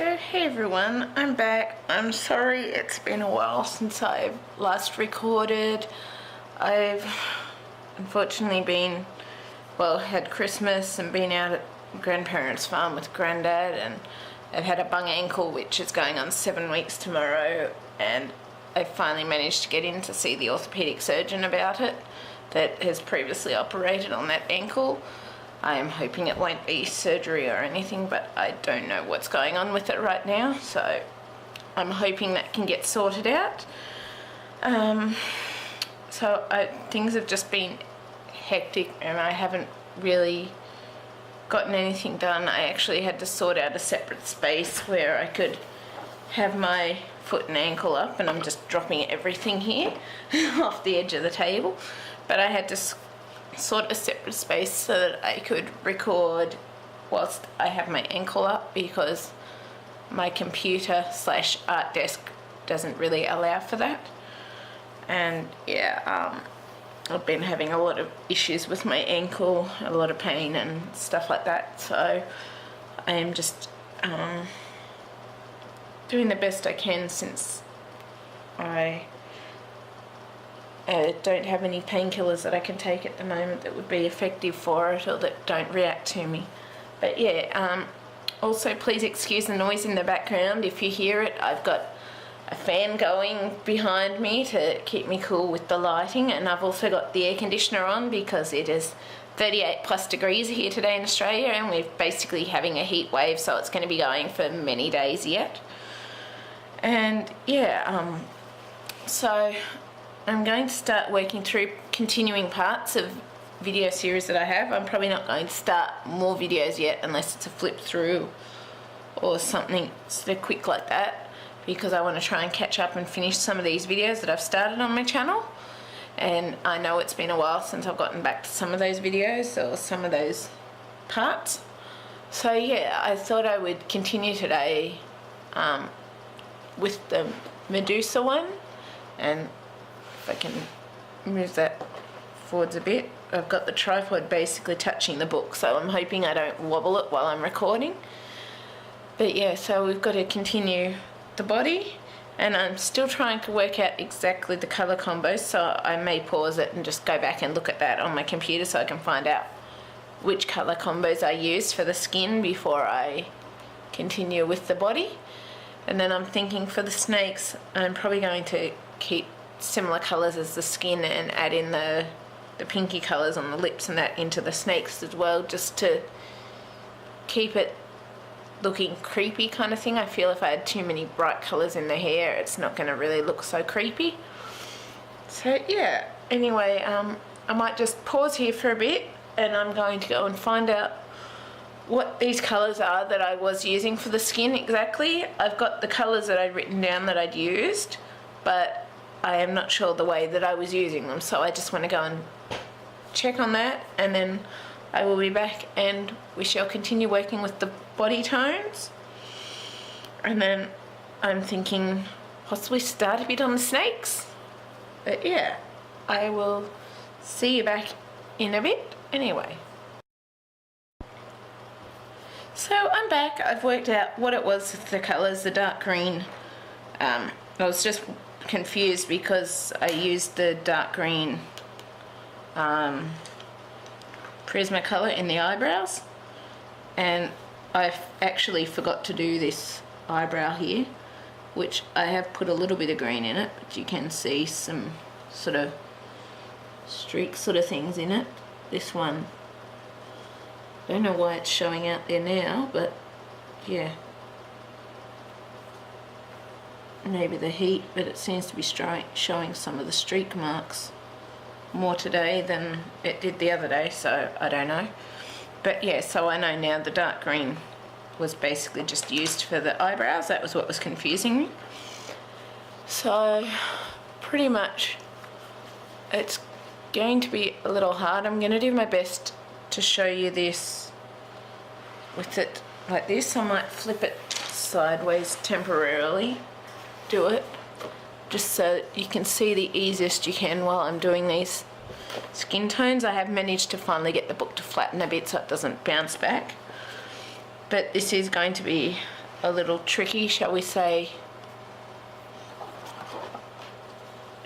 So hey everyone, I'm back. I'm sorry it's been a while since I've last recorded. I've unfortunately been, had Christmas and been out at grandparents' farm with Granddad, and I've had a bung ankle which is going on 7 weeks tomorrow, and I finally managed to get in to see the orthopedic surgeon about it that has previously operated on that ankle. I am hoping it won't be surgery or anything, but I don't know what's going on with it right now, so I'm hoping that can get sorted out. Things have just been hectic and I haven't really gotten anything done. I actually had to sort out a separate space where I could have my foot and ankle up, and I'm just dropping everything here off the edge of the table, but I had to sort a separate space so that I could record whilst I have my ankle up, because my computer / art desk doesn't really allow for that. And yeah, I've been having a lot of issues with my ankle, a lot of pain and stuff like that, so I am just doing the best I can, since I don't have any painkillers that I can take at the moment that would be effective for it or that don't react to me. But yeah, also please excuse the noise in the background if you hear it. I've got a fan going behind me to keep me cool with the lighting, and I've also got the air conditioner on because it is 38+ degrees here today in Australia, and we're basically having a heat wave, so it's going to be going for many days yet. And yeah, so I'm going to start working through continuing parts of video series that I have. I'm probably not going to start more videos yet unless it's a flip through or something sort of quick like that, because I want to try and catch up and finish some of these videos that I've started on my channel. And I know it's been a while since I've gotten back to some of those videos or some of those parts. So yeah, I thought I would continue today with the Medusa one, and if I can move that forwards a bit, I've got the tripod basically touching the book, so I'm hoping I don't wobble it while I'm recording. But yeah, so we've got to continue the body, and I'm still trying to work out exactly the colour combos, so I may pause it and just go back and look at that on my computer so I can find out which colour combos I used for the skin before I continue with the body. And then I'm thinking for the snakes, I'm probably going to keep similar colours as the skin and add in the pinky colours on the lips and that into the snakes as well, just to keep it looking creepy kind of thing. I feel if I had too many bright colours in the hair, it's not going to really look so creepy. So yeah, anyway, I might just pause here for a bit, and I'm going to go and find out what these colours are that I was using for the skin exactly. I've got the colours that I'd written down that I'd used, but I am not sure the way that I was using them, so I just want to go and check on that, and then I will be back and we shall continue working with the body tones. And then I'm thinking possibly start a bit on the snakes. But yeah, I will see you back in a bit anyway. So I'm back. I've worked out what it was with the colours, the dark green. I was just confused because I used the dark green Prismacolor in the eyebrows, and I actually forgot to do this eyebrow here, which I have put a little bit of green in it, but you can see some sort of streak sort of things in it. This one, I don't know why it's showing out there now, but yeah, maybe the heat, but it seems to be showing some of the streak marks more today than it did the other day, so I don't know. But yeah, so I know now the dark green was basically just used for the eyebrows. That was what was confusing me. So pretty much it's going to be a little hard. I'm going to do my best to show you this with it like this. I might flip it sideways temporarily, do it just so you can see the easiest you can while I'm doing these skin tones. I have managed to finally get the book to flatten a bit so it doesn't bounce back, but this is going to be a little tricky, shall we say,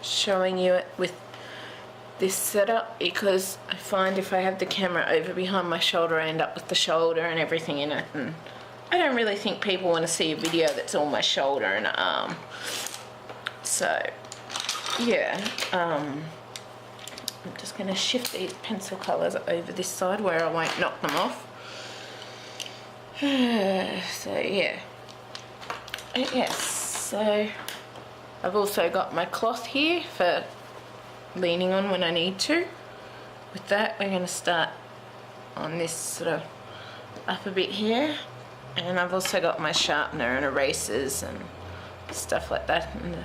showing you it with this setup, because I find if I have the camera over behind my shoulder, I end up with the shoulder and everything in it, and I don't really think people want to see a video that's all my shoulder and arm. So yeah, I'm just going to shift these pencil colours over this side where I won't knock them off. So yeah, yes, so I've also got my cloth here for leaning on when I need to. With that, we're going to start on this sort of upper bit here, and I've also got my sharpener and erasers and stuff like that in the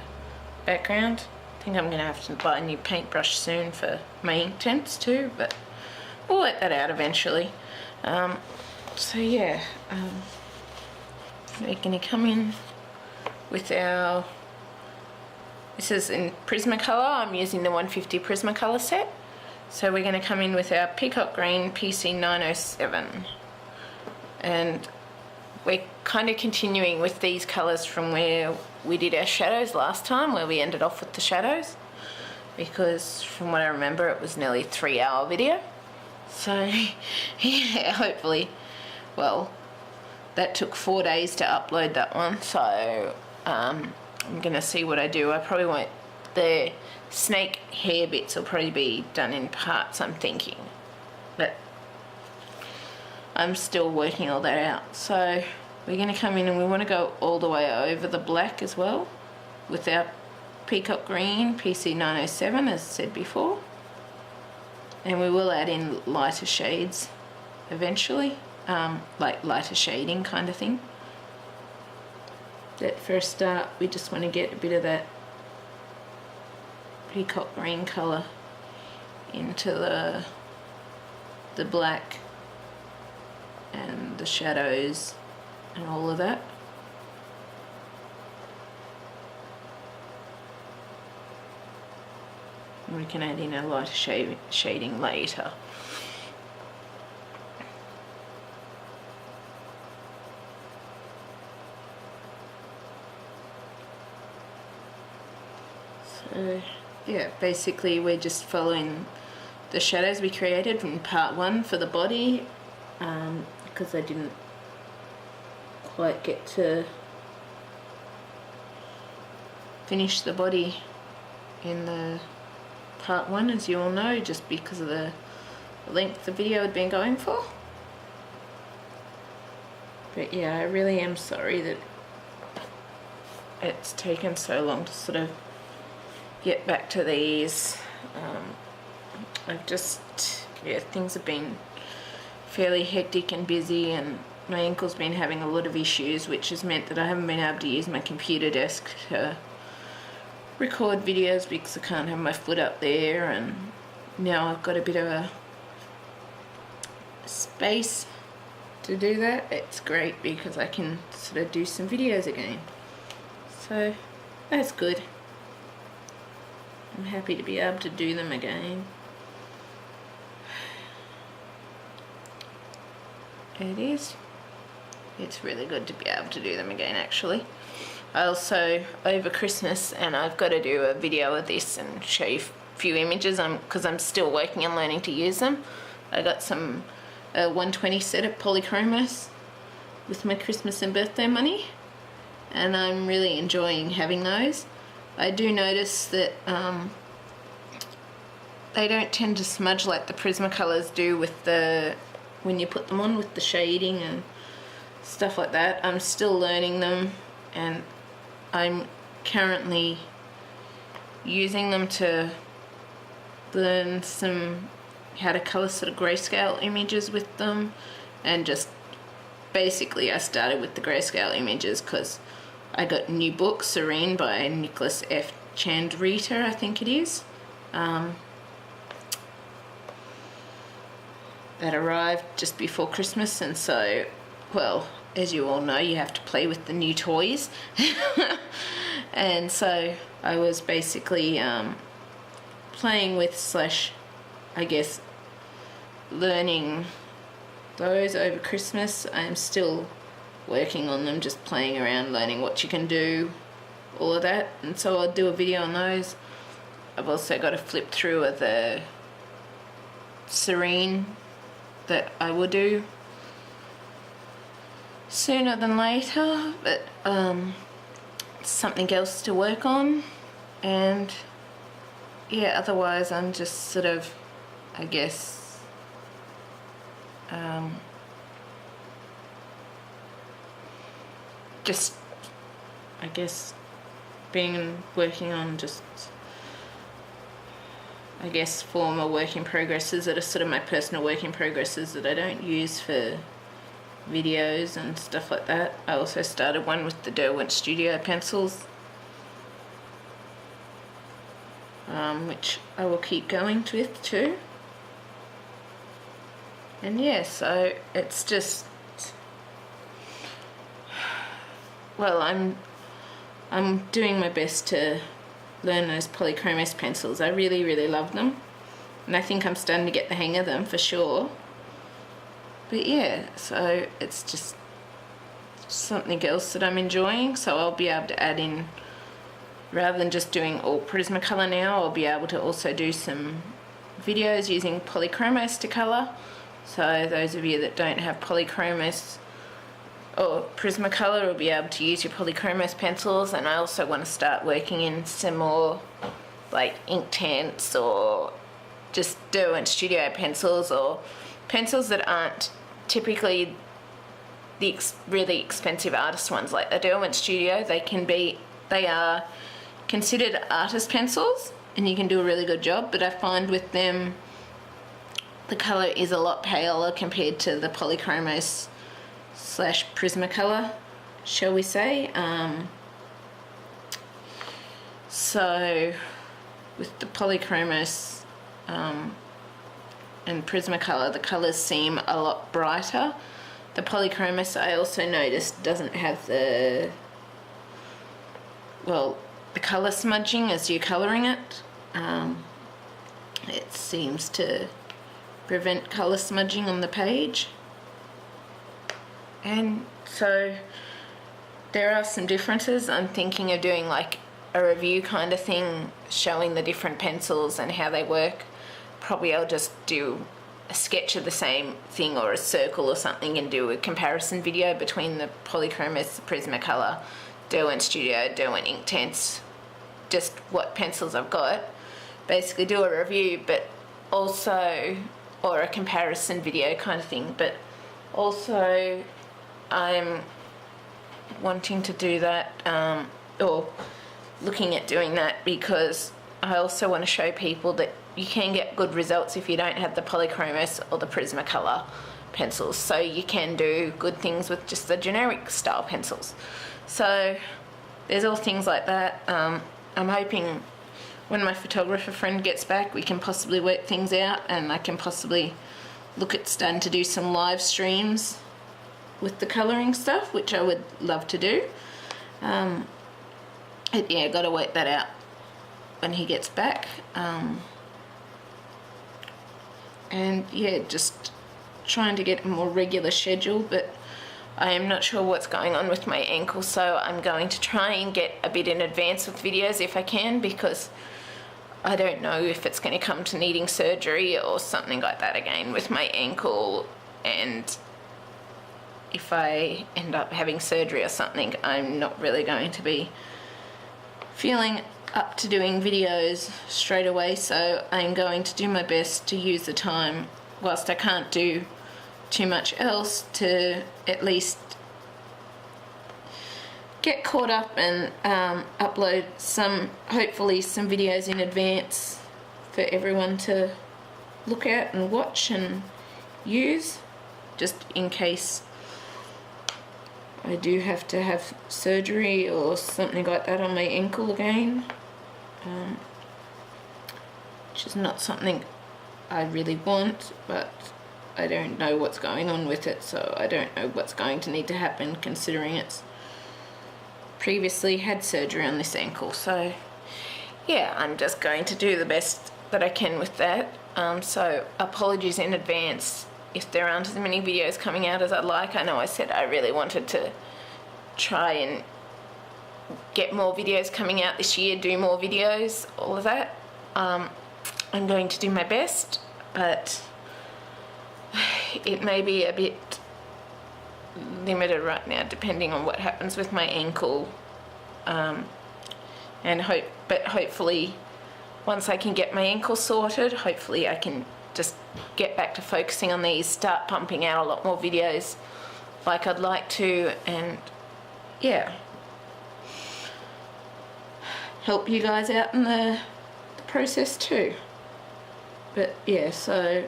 background. I think I'm going to have to buy a new paintbrush soon for my ink tints too, but we'll work that out eventually. So yeah, we're going to come in with our, this is in Prismacolor, I'm using the 150 Prismacolor set. So we're going to come in with our Peacock Green PC907. And we're kind of continuing with these colours from where we did our shadows last time, where we ended off with the shadows. Because from what I remember, it was nearly a 3-hour video. So yeah, hopefully, well, that took 4 days to upload that one. So I'm going to see what I do. I probably won't, the snake hair bits will probably be done in parts, I'm thinking. But I'm still working all that out. So we're going to come in and we want to go all the way over the black as well with our Peacock Green PC907, as said before. And we will add in lighter shades eventually, like lighter shading kind of thing. But for a start, we just want to get a bit of that Peacock Green colour into the black and the shadows and all of that. And we can add in a lighter shading later. So yeah, basically we're just following the shadows we created from part 1 for the body, because I didn't quite get to finish the body in the part 1, as you all know, just because of the length the video had been going for. But yeah, I really am sorry that it's taken so long to sort of get back to these. I've just, yeah, things have been fairly hectic and busy, and my ankle's been having a lot of issues, which has meant that I haven't been able to use my computer desk to record videos because I can't have my foot up there, and now I've got a bit of a space to do that. It's great because I can sort of do some videos again, so that's good. I'm happy to be able to do them again. It's really good to be able to do them again, actually. I also, over Christmas, and I've got to do a video of this and show you a few images, because I'm still working on learning to use them. I got some 120 set of polychromos with my Christmas and birthday money, and I'm really enjoying having those. I do notice that they don't tend to smudge like the Prismacolors do with the, when you put them on with the shading and stuff like that. I'm still learning them, and I'm currently using them to learn how to colour sort of grayscale images with them, and just basically I started with the grayscale images because I got a new book, Serene, by Nicholas F. Chandrita, I think it is. That arrived just before Christmas, and so, well, as you all know, you have to play with the new toys. And so I was basically playing with / I guess learning those over Christmas. I'm still working on them, just playing around, learning what you can do, all of that. And so I'll do a video on those. I've also got a flip through of the Serene that I will do sooner than later, but something else to work on. And yeah, otherwise I'm just sort of, I guess, working on just, I guess, former work in progresses that are sort of my personal work in progresses that I don't use for videos and stuff like that. I also started one with the Derwent Studio pencils, which I will keep going with too. And yeah, so it's just, well, I'm doing my best to learn those Polychromos pencils. I really, really love them, and I think I'm starting to get the hang of them for sure. But yeah, so it's just something else that I'm enjoying, so I'll be able to add in, rather than just doing all Prismacolor now, I'll be able to also do some videos using Polychromos to colour. So those of you that don't have Polychromos or Prismacolor will be able to use your Polychromos pencils. And I also want to start working in some more like Inktense or just Derwent Studio pencils, or pencils that aren't typically the really expensive artist ones like the Derwent Studio. They are considered artist pencils and you can do a really good job, but I find with them the colour is a lot paler compared to the Polychromos slash Prismacolor, shall we say. So with the Polychromos and Prismacolor, the colours seem a lot brighter. The Polychromos, I also noticed, doesn't have the colour smudging as you're colouring it. It seems to prevent colour smudging on the page. And so there are some differences. I'm thinking of doing like a review kind of thing, showing the different pencils and how they work. Probably I'll just do a sketch of the same thing or a circle or something and do a comparison video between the Polychromos, the Prismacolor, Derwent Studio, Derwent Inktense, just what pencils I've got. Basically do a review, but also, or a comparison video kind of thing, but also I'm wanting to do that, or looking at doing that, because I also want to show people that you can get good results if you don't have the Polychromos or the Prismacolor pencils. So you can do good things with just the generic style pencils. So there's all things like that. I'm hoping when my photographer friend gets back we can possibly work things out, and I can possibly look at starting to do some live streams with the colouring stuff, which I would love to do. Yeah, got to work that out when he gets back. And yeah, just trying to get a more regular schedule, but I am not sure what's going on with my ankle, so I'm going to try and get a bit in advance with videos if I can, because I don't know if it's going to come to needing surgery or something like that again with my ankle, and if I end up having surgery or something, I'm not really going to be feeling up to doing videos straight away. So I'm going to do my best to use the time, whilst I can't do too much else, to at least get caught up and upload hopefully some videos in advance for everyone to look at and watch and use, just in case I do have to have surgery or something like that on my ankle again, which is not something I really want, but I don't know what's going on with it, so I don't know what's going to need to happen, considering it's previously had surgery on this ankle. So yeah, I'm just going to do the best that I can with that. So apologies in advance if there aren't as many videos coming out as I'd like. I know I said I really wanted to try and get more videos coming out this year, do more videos, all of that. I'm going to do my best, but it may be a bit limited right now depending on what happens with my ankle, and hopefully once I can get my ankle sorted, hopefully I can just get back to focusing on these, start pumping out a lot more videos like I'd like to, and yeah, help you guys out in the process too. But yeah, so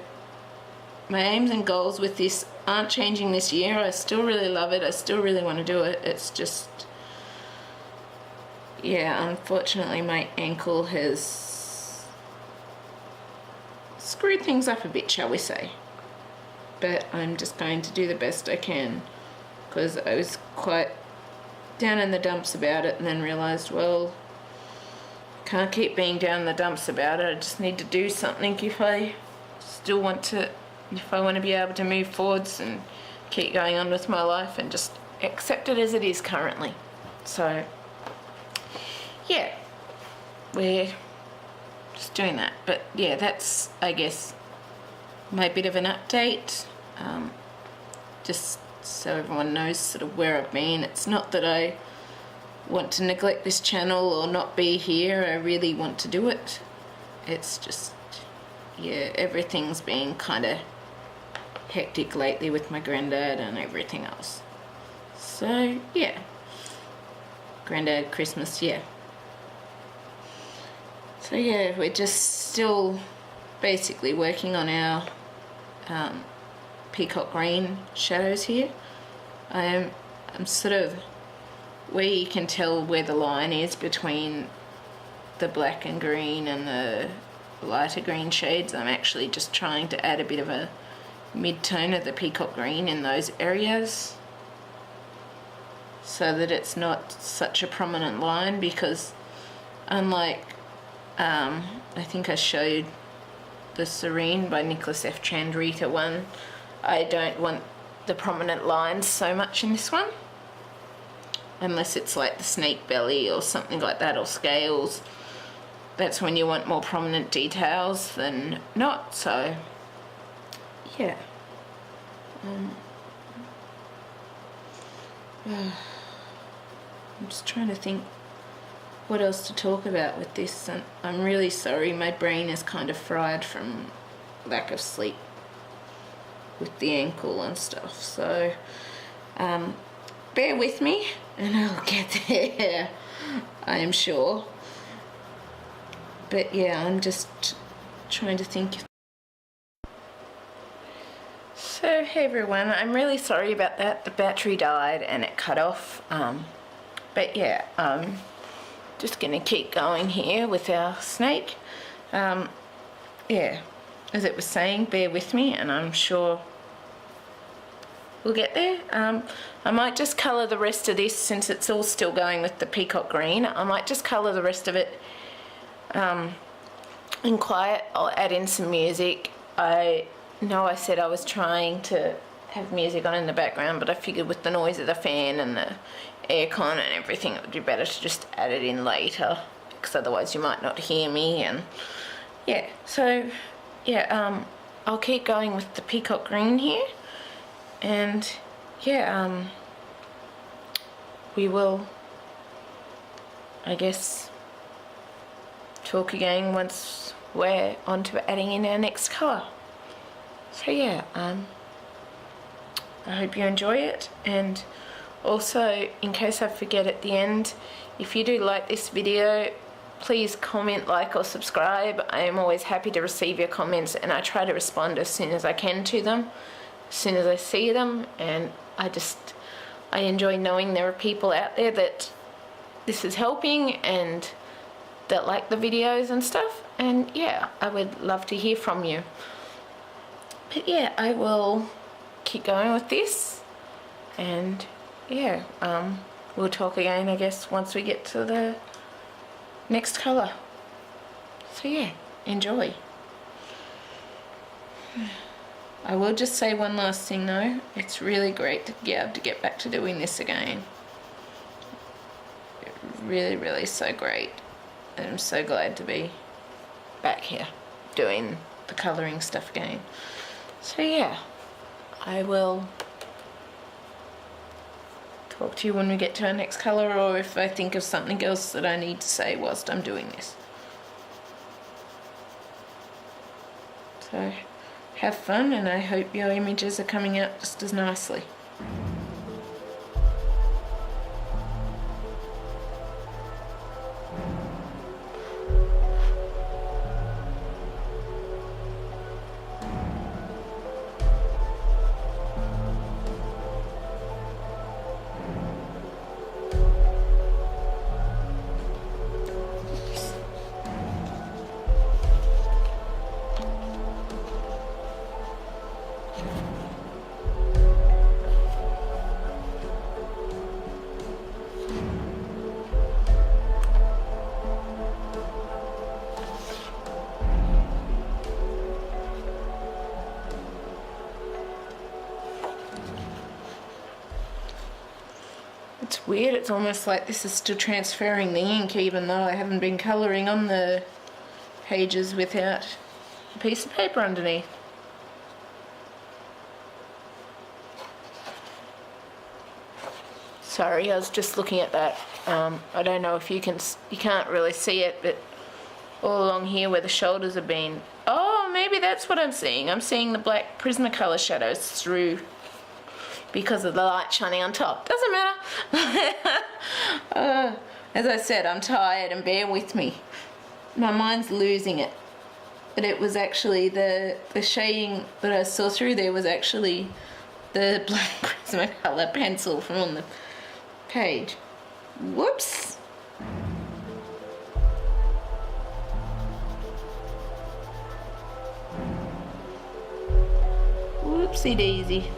my aims and goals with this aren't changing this year. I still really love it. I still really want to do it. It's just, yeah, unfortunately my ankle has screwed things up a bit, shall we say. But I'm just going to do the best I can, because I was quite down in the dumps about it and then realised, well, can't keep being down in the dumps about it. I just need to do something if I still want to, if I want to be able to move forwards and keep going on with my life and just accept it as it is currently. So yeah, we're just doing that. But yeah, that's, I guess, my bit of an update, just so everyone knows sort of where I've been. It's not that I want to neglect this channel or not be here. I really want to do it. It's just, yeah, everything's been kind of hectic lately with my granddad and everything else. So yeah, granddad, Christmas, yeah. So yeah, we're just still basically working on our Peacock Green shadows here. I'm sort of, where you can tell where the line is between the black and green and the lighter green shades, I'm actually just trying to add a bit of a mid-tone of the Peacock Green in those areas so that it's not such a prominent line, because unlike I think I showed the Serene by Nicholas F. Chandrita one, I don't want the prominent lines so much in this one, unless it's like the snake belly or something like that, or scales. That's when you want more prominent details than not. So yeah, I'm just trying to think what else to talk about with this, and I'm really sorry, my brain is kind of fried from lack of sleep with the ankle and stuff, so bear with me and I'll get there, I am sure. But yeah, I'm just trying to think. So hey everyone, I'm really sorry about that. The battery died and it cut off, but yeah, just gonna keep going here with our snake. Yeah, as it was saying, bear with me and I'm sure we'll get there. I might just colour the rest of this, since it's all still going with the Peacock Green. I might just colour the rest of it in quiet. I'll add in some music. I know I said I was trying to have music on in the background, but I figured with the noise of the fan and the aircon and everything, it would be better to just add it in later, because otherwise you might not hear me. And yeah, so yeah, I'll keep going with the Peacock Green here, and yeah, we will, I guess, talk again once we're on to adding in our next colour. So yeah, I hope you enjoy it, and also, in case I forget at the end, if you do like this video, please comment, like or subscribe. I am always happy to receive your comments, and I try to respond as soon as I can to them, as soon as I see them. And I enjoy knowing there are people out there that this is helping and that like the videos and stuff, and yeah, I would love to hear from you. But yeah, I will keep going with this, and yeah, we'll talk again, I guess, once we get to the next colour. So yeah, enjoy. I will just say one last thing though, it's really great to be able to get back to doing this again. Really, really so great. And I'm so glad to be back here doing the colouring stuff again. So yeah, I will talk to you when we get to our next colour, or if I think of something else that I need to say whilst I'm doing this. So have fun, and I hope your images are coming out just as nicely. It's weird, it's almost like this is still transferring the ink even though I haven't been colouring on the pages without a piece of paper underneath. Sorry, I was just looking at that. I don't know if you can't really see it, but all along here where the shoulders have been, oh, maybe that's what I'm seeing. I'm seeing the black Prismacolor shadows through because of the light shining on top. Doesn't matter. As I said, I'm tired, and bear with me. My mind's losing it. But it was actually the shading that I saw through there was actually the black Prismacolor pencil from on the page. Whoops. Whoopsie daisy.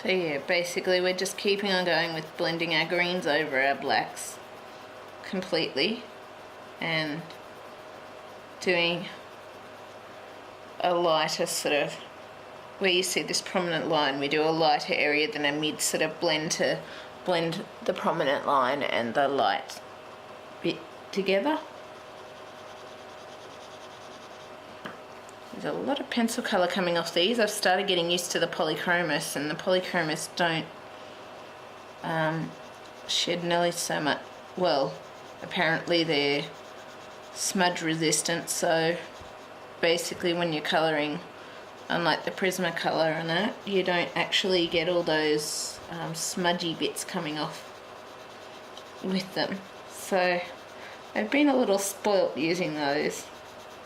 So yeah, basically we're just keeping on going with blending our greens over our blacks completely and doing a lighter sort of, where you see this prominent line, we do a lighter area than a mid sort of blend to blend the prominent line and the light bit together. There's a lot of pencil colour coming off these. I've started getting used to the polychromos, and the polychromos don't shed nearly so much. Well, apparently they're smudge resistant, so basically when you're colouring, unlike the Prismacolor and that, you don't actually get all those smudgy bits coming off with them. So I've been a little spoilt using those.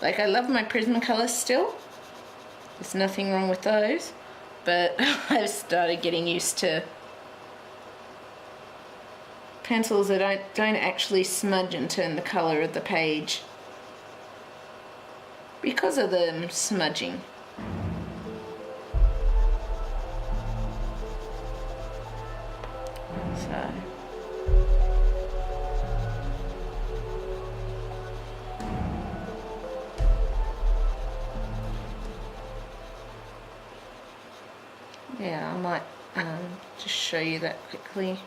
Like, I love my Prismacolors still, there's nothing wrong with those, but I've started getting used to pencils that don't actually smudge and turn the colour of the page because of them smudging. So yeah, I might just show you that quickly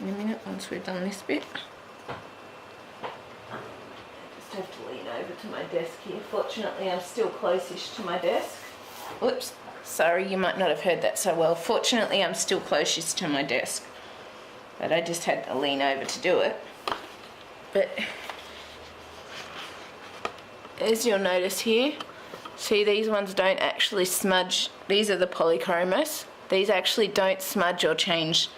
in a minute once we've done this bit. I just have to lean over to my desk here. Fortunately, I'm still close-ish to my desk. Whoops, sorry, you might not have heard that so well. Fortunately, I'm still close-ish to my desk, but I just had to lean over to do it. But as you'll notice here, see, these ones don't actually smudge. These are the polychromos. These actually don't smudge or change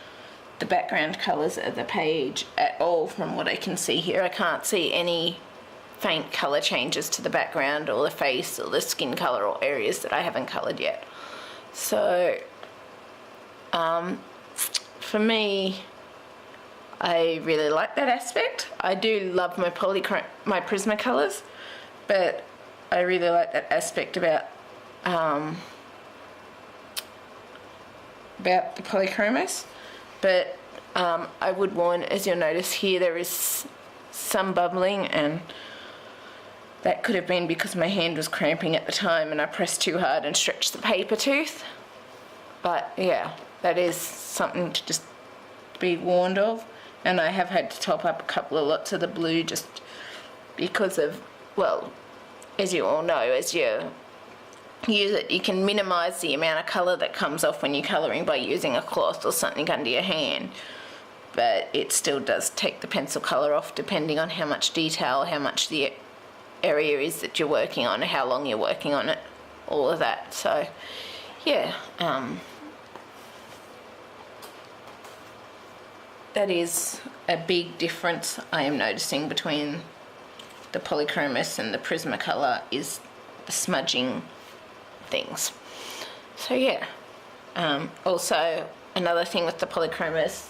the background colours of the page at all from what I can see here. I can't see any faint colour changes to the background or the face or the skin colour or areas that I haven't coloured yet. So for me, I really like that aspect. I do love my Prismacolors, but I really like that aspect about the polychromos. But I would warn, as you'll notice here, there is some bubbling, and that could have been because my hand was cramping at the time and I pressed too hard and stretched the paper tooth. But yeah, that is something to just be warned of. And I have had to top up a couple of lots of the blue just because of, well, as you all know, as you use it, you can minimise the amount of colour that comes off when you're colouring by using a cloth or something under your hand. But it still does take the pencil colour off depending on how much detail, how much the area is that you're working on, how long you're working on it, all of that. So yeah, that is a big difference I am noticing between the polychromos and the Prismacolor, is the smudging things. So yeah, also another thing with the polychromos,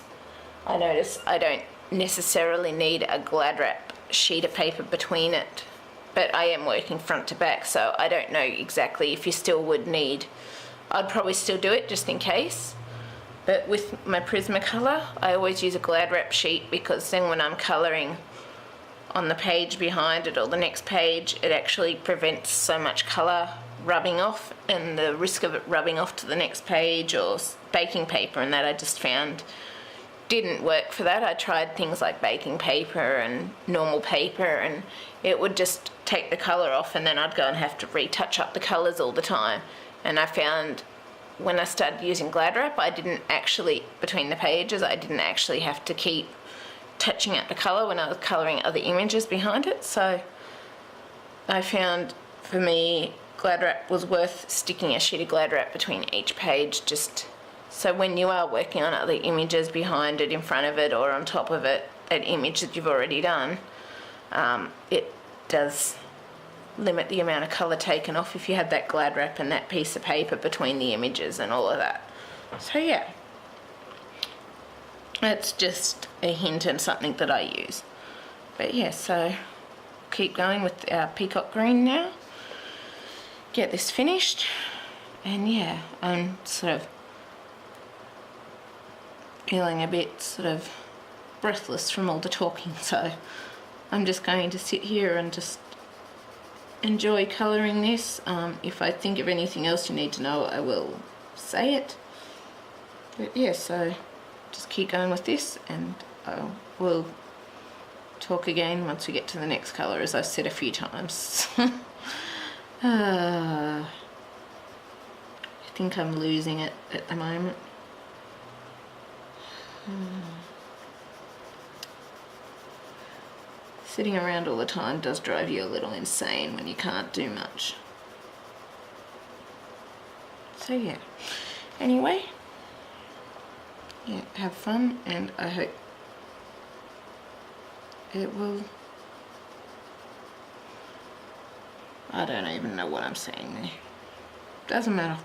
I notice I don't necessarily need a glad wrap sheet of paper between it, but I am working front to back, so I don't know exactly if you still would need. I'd probably still do it just in case, but with my Prismacolor I always use a glad wrap sheet, because then when I'm colouring on the page behind it or the next page, it actually prevents so much colour rubbing off, and the risk of it rubbing off to the next page or baking paper and that, I just found didn't work for that. I tried things like baking paper and normal paper, and it would just take the colour off, and then I'd go and have to retouch up the colours all the time. And I found when I started using glad wrap, I didn't actually, between the pages, I didn't actually have to keep touching up the colour when I was colouring other images behind it. So I found, for me, glad wrap was worth sticking a sheet of glad wrap between each page, just so when you are working on other images behind it, in front of it, or on top of it, an image that you've already done, it does limit the amount of colour taken off if you have that glad wrap and that piece of paper between the images and all of that. So yeah, it's just a hint and something that I use. But yeah, so keep going with our Peacock Green now, get this finished, and yeah, I'm sort of feeling a bit sort of breathless from all the talking, so I'm just going to sit here and just enjoy colouring this. If I think of anything else you need to know, I will say it. But yeah, so just keep going with this, and we'll talk again once we get to the next colour, as I've said a few times. I think I'm losing it at the moment. Sitting around all the time does drive you a little insane when you can't do much. So yeah, anyway, yeah, have fun, and I hope it will. I don't even know what I'm saying there. Doesn't matter.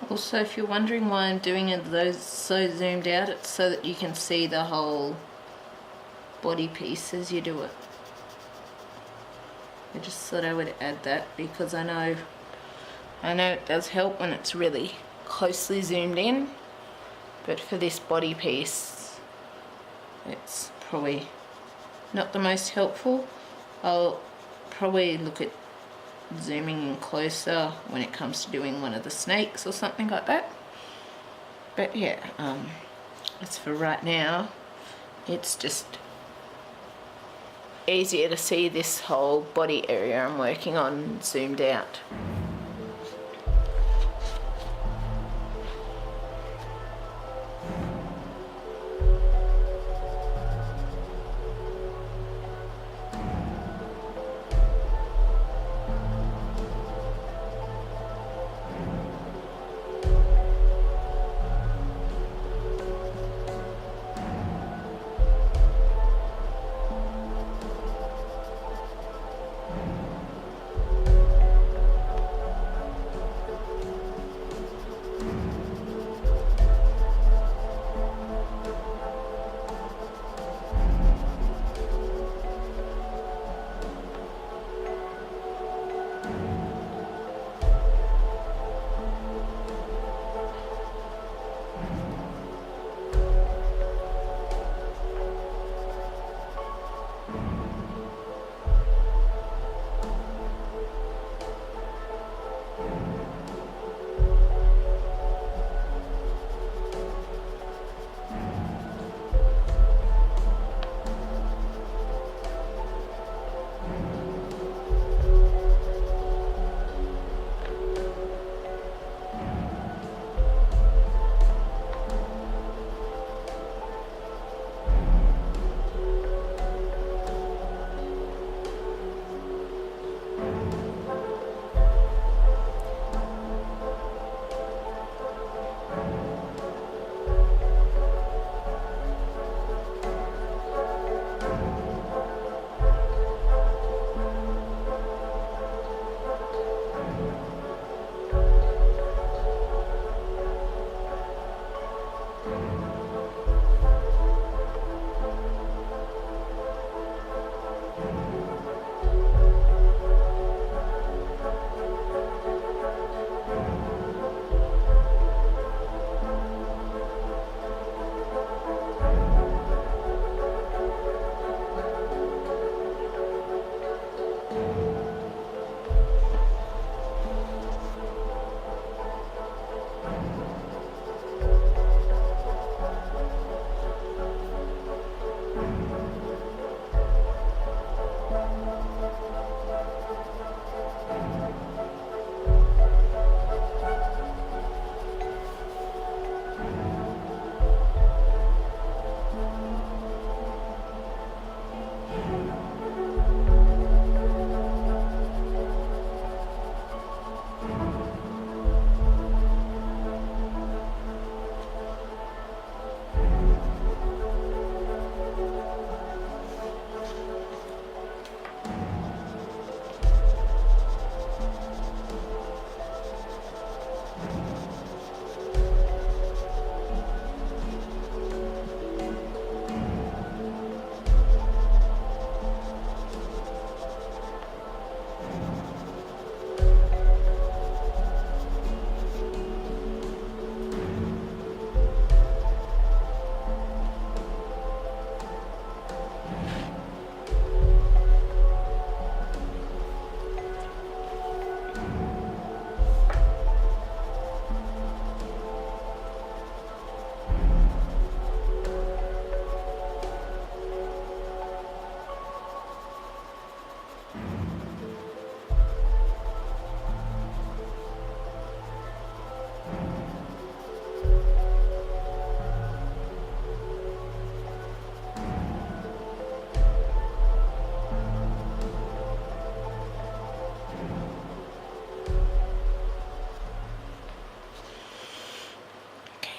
Also, if you're wondering why I'm doing it so zoomed out, it's so that you can see the whole body piece as you do it. I just thought I would add that because I know it does help when it's really closely zoomed in, but for this body piece it's probably not the most helpful. I'll probably look at zooming in closer when it comes to doing one of the snakes or something like that. But yeah, as for right now, it's just easier to see this whole body area I'm working on zoomed out.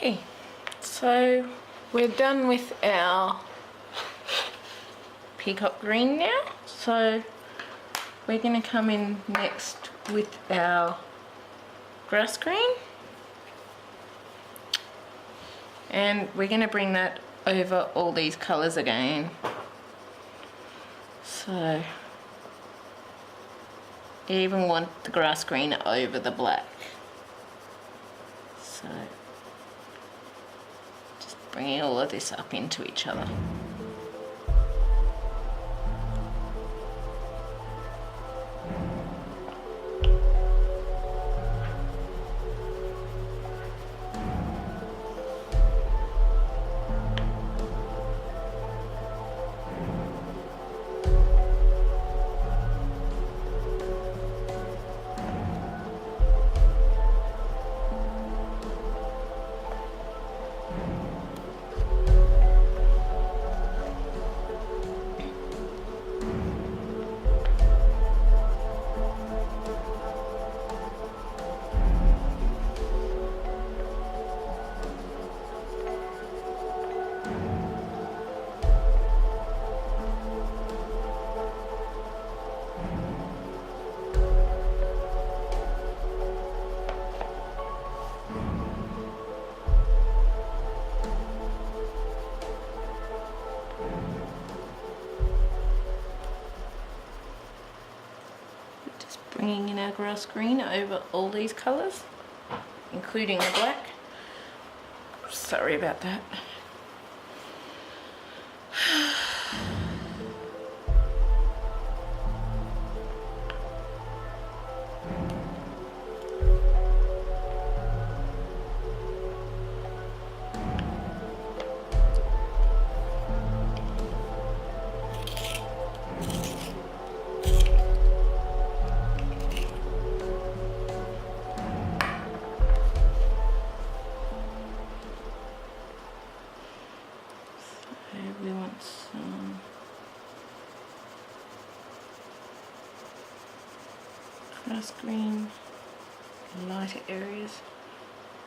Okay, so we're done with our Peacock Green now, so we're going to come in next with our grass green. And we're going to bring that over all these colours again. So you even want the grass green over the black. So just bringing all of this up into each other. Bringing in our grass green over all these colours, including the black. Sorry about that. We want some grass green, lighter areas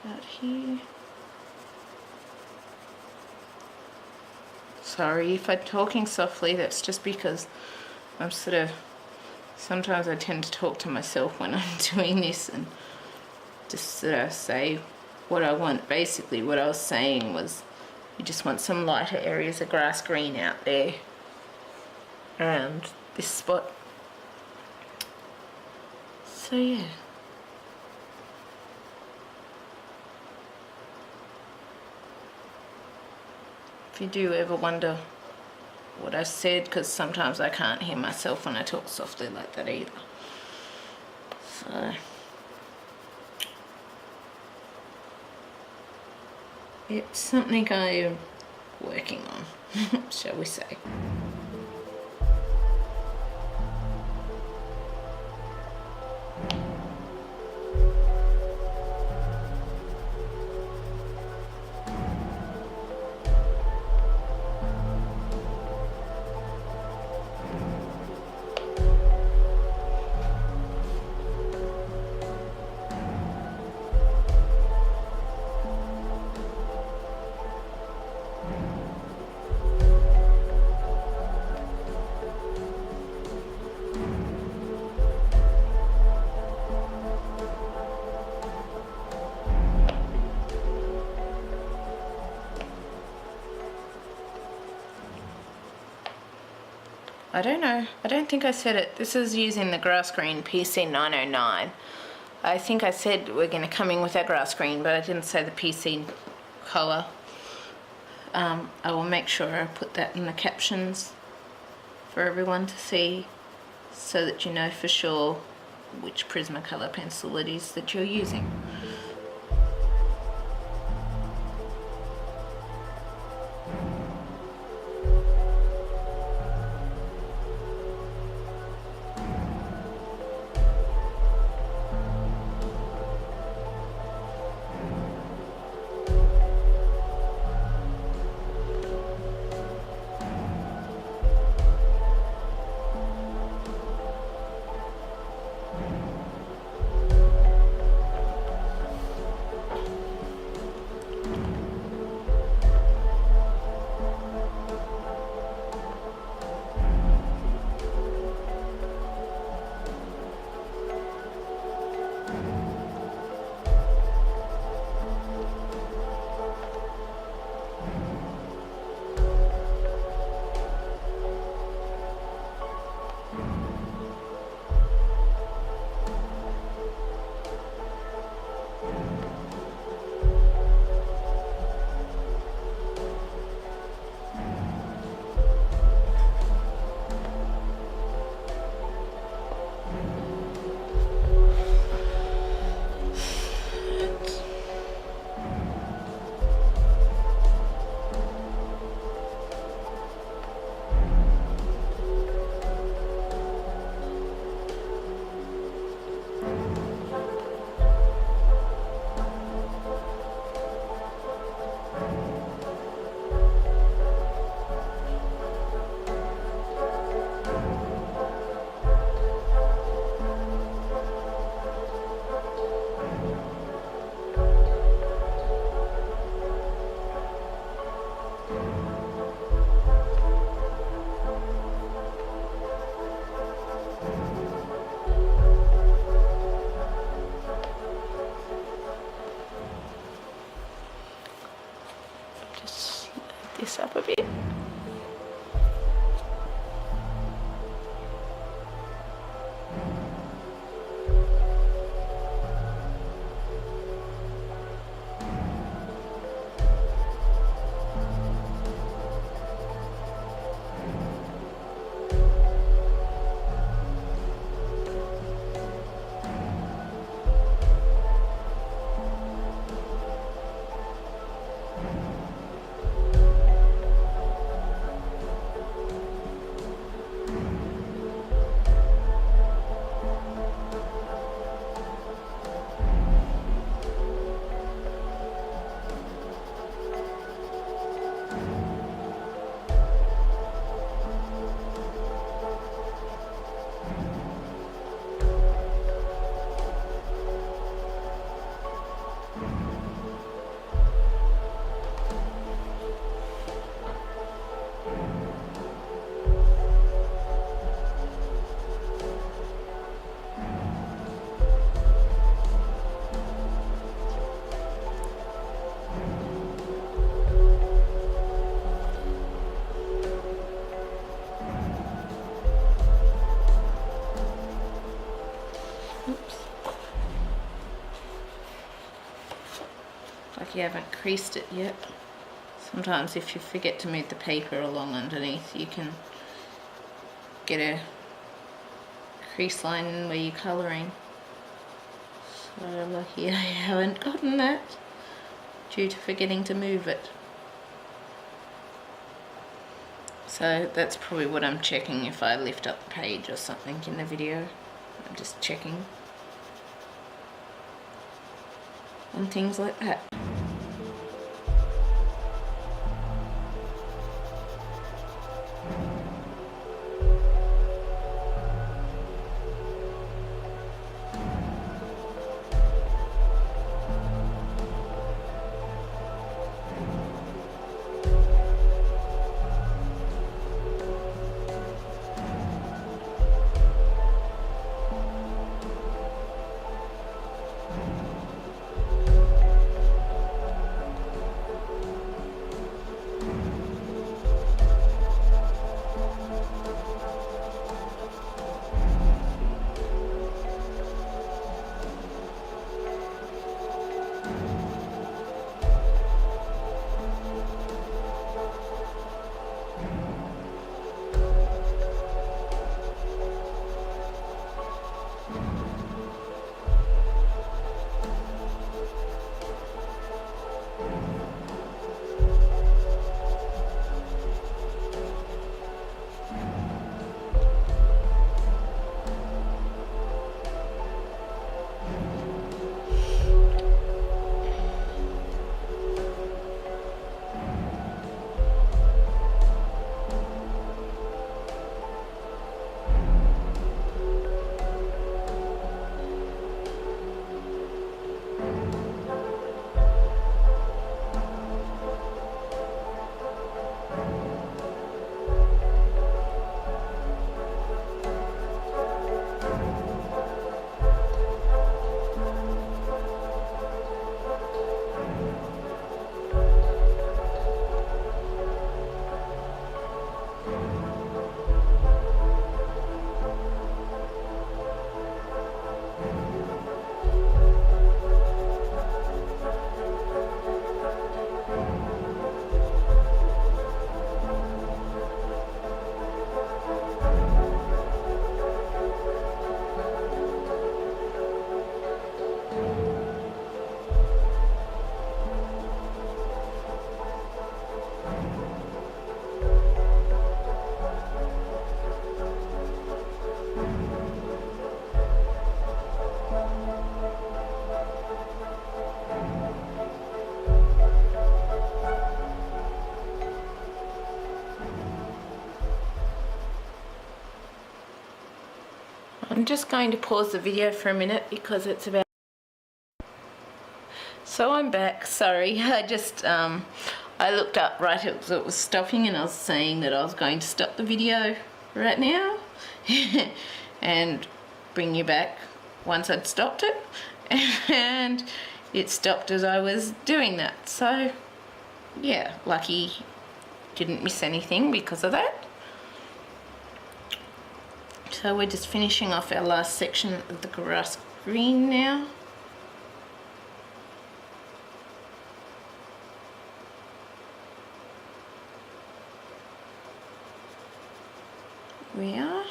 out here. Sorry if I'm talking softly, that's just because I'm sometimes I tend to talk to myself when I'm doing this and just say what I want. Basically what I was saying was you just want some lighter areas of grass green out there around this spot. So yeah. If you do ever wonder what I said, because sometimes I can't hear myself when I talk softly like that either. So it's something I am working on, shall we say. I don't know, I don't think I said it. This is using the grass green PC909. I think I said we're going to come in with our grass green, but I didn't say the PC colour. I will make sure I put that in the captions for everyone to see, so that you know for sure which Prismacolor pencil it is that you're using. this up a bit. Like you haven't creased it yet. Sometimes if you forget to move the paper along underneath, you can get a crease line in where you're colouring. So lucky I haven't gotten that due to forgetting to move it. So that's probably what I'm checking if I lift up the page or something in the video. I'm just checking on things like that. I'm just going to pause the video for a minute because it's about... So I'm back, sorry, I looked up right as it was stopping and I was saying that I was going to stop the video right now and bring you back once I'd stopped it, and it stopped as I was doing that. So yeah, lucky didn't miss anything because of that. So we're just finishing off our last section of the grass green now. We are.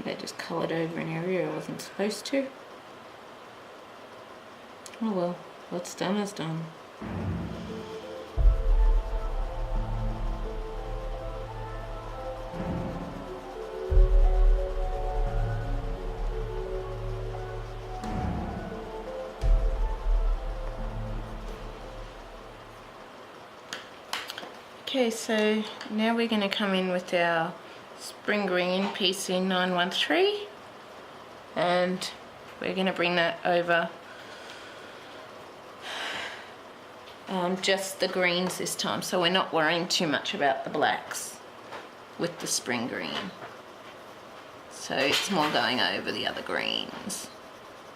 I just coloured over an area I wasn't supposed to. Oh well, what's done is done. Okay, so now we're going to come in with our Spring Green PC913 and we're going to bring that over just the greens this time, so we're not worrying too much about the blacks with the Spring Green. So it's more going over the other greens,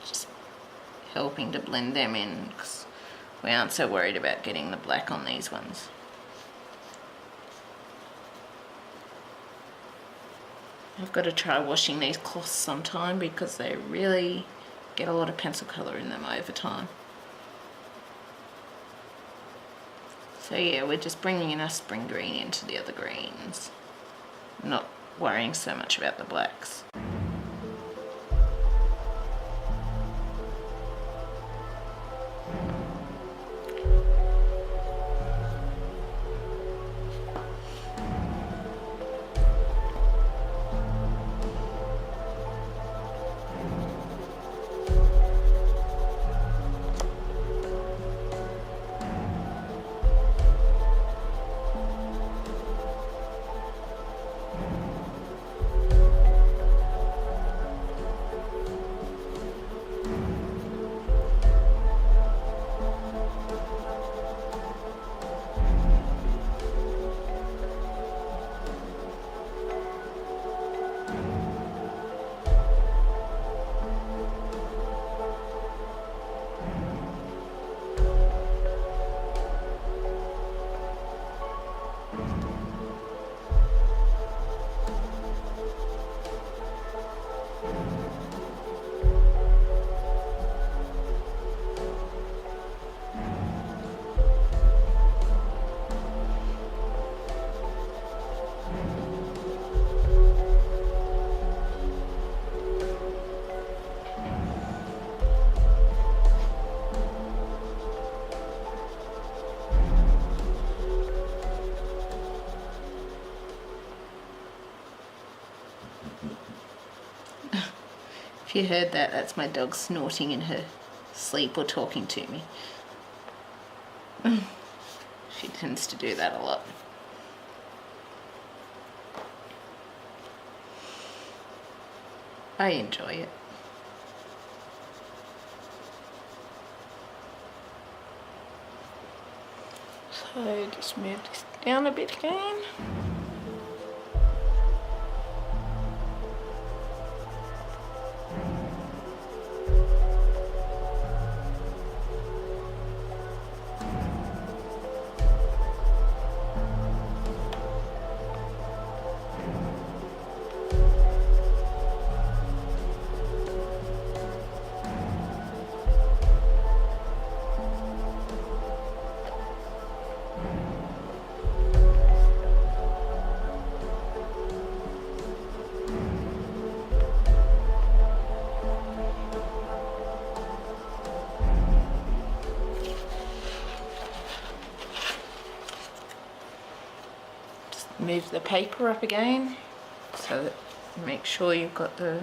just helping to blend them in because we aren't so worried about getting the black on these ones. I've got to try washing these cloths sometime because they really get a lot of pencil colour in them over time. So yeah, we're just bringing in our Spring Green into the other greens, not worrying so much about the blacks. If you heard that, that's my dog snorting in her sleep or talking to me. She tends to do that a lot. I enjoy it. So just move this down a bit again. move the paper up again so that make sure you've got the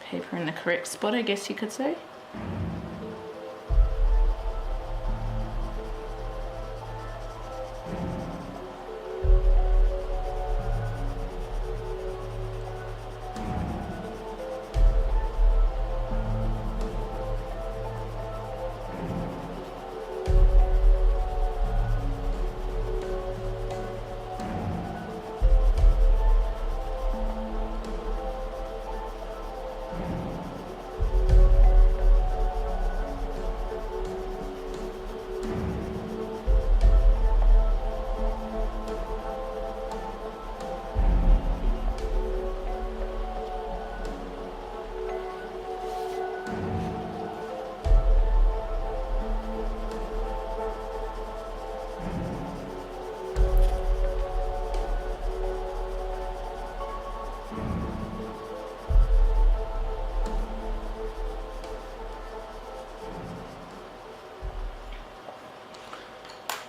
paper in the correct spot, I guess you could say.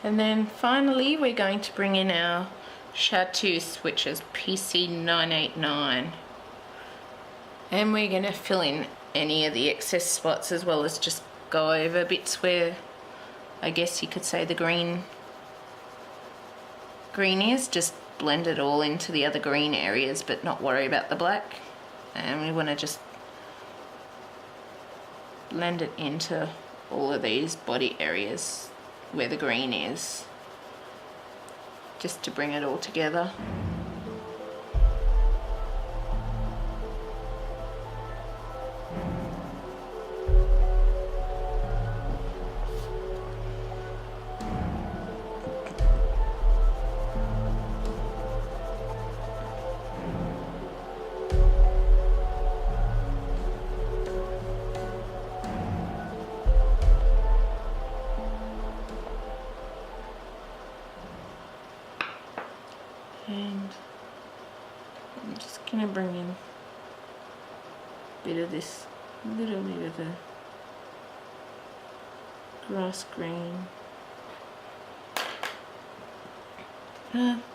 And then finally we're going to bring in our Chartreuse, which is PC989. And we're going to fill in any of the excess spots as well as just go over bits where I guess you could say the green is. Just blend it all into the other green areas but not worry about the black. And we want to just blend it into all of these body areas where the green is, just to bring it all together. And I'm just going to bring in a bit of this, little bit of the grass green.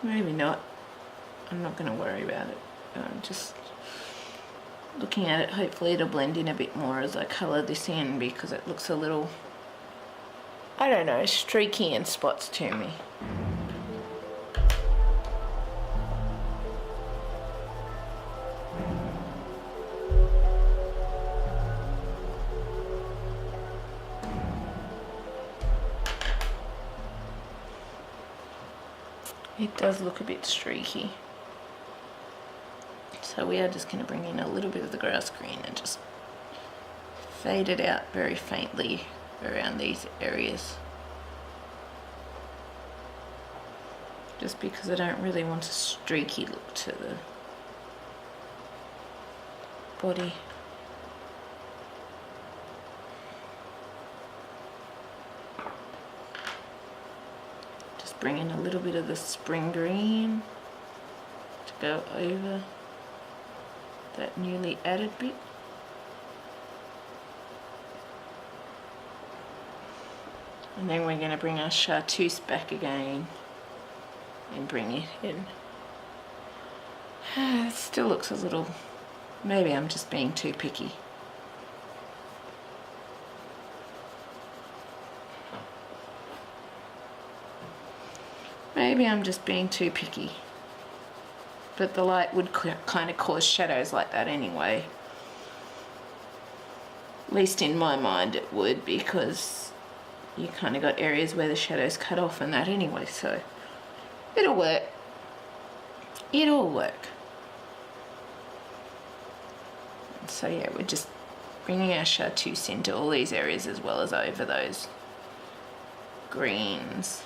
Maybe not. I'm not going to worry about it. I'm just looking at it. Hopefully it'll blend in a bit more as I colour this in, because it looks a little, I don't know, streaky in spots to me. It does look a bit streaky. So we are just going to bring in a little bit of the grass green and just fade it out very faintly around these areas. Just because I don't really want a streaky look to the body. Bring in a little bit of the spring green to go over that newly added bit. And then we're going to bring our Chartreuse back again and bring it in. It still looks a little, maybe I'm just being too picky. Maybe I'm just being too picky, but the light would kind of cause shadows like that anyway. At least in my mind it would, because you kind of got areas where the shadows cut off and that anyway, so it'll work. It'll work. So yeah, we're just bringing our Chartreuse into all these areas as well as over those greens.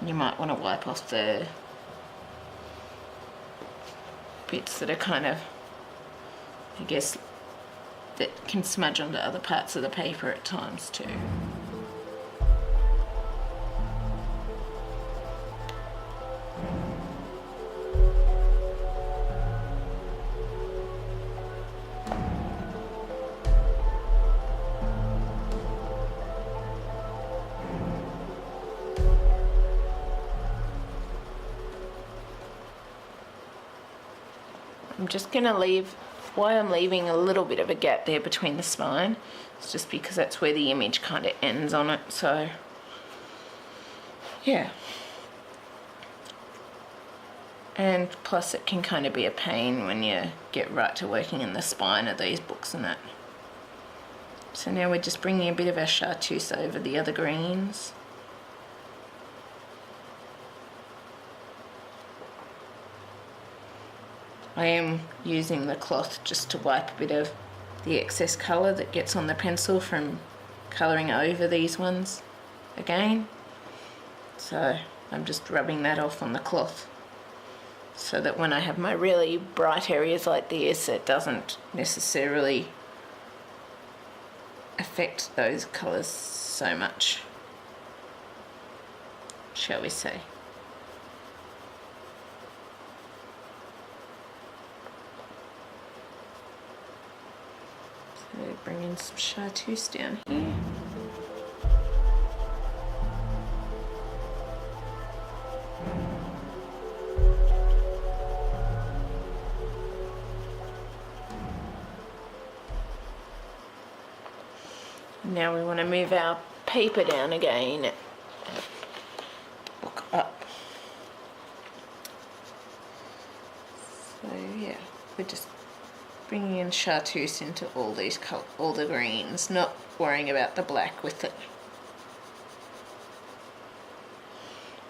You might want to wipe off the bits that are kind of, I guess, that can smudge onto other parts of the paper at times too. I'm just going to leave, why I'm leaving a little bit of a gap there between the spine, it's just because that's where the image kind of ends on it, so yeah. And plus it can kind of be a pain when you get right to working in the spine of these books and that. So now we're just bringing a bit of our chartreuse over the other greens. I am using the cloth just to wipe a bit of the excess colour that gets on the pencil from colouring over these ones again. So I'm just rubbing that off on the cloth, so that when I have my really bright areas like this, it doesn't necessarily affect those colours so much, shall we say. So bring in some chartreuse down here. Now we want to move our paper down again, book up. So yeah, we're just bringing in chartreuse into all these all the greens, not worrying about the black with it.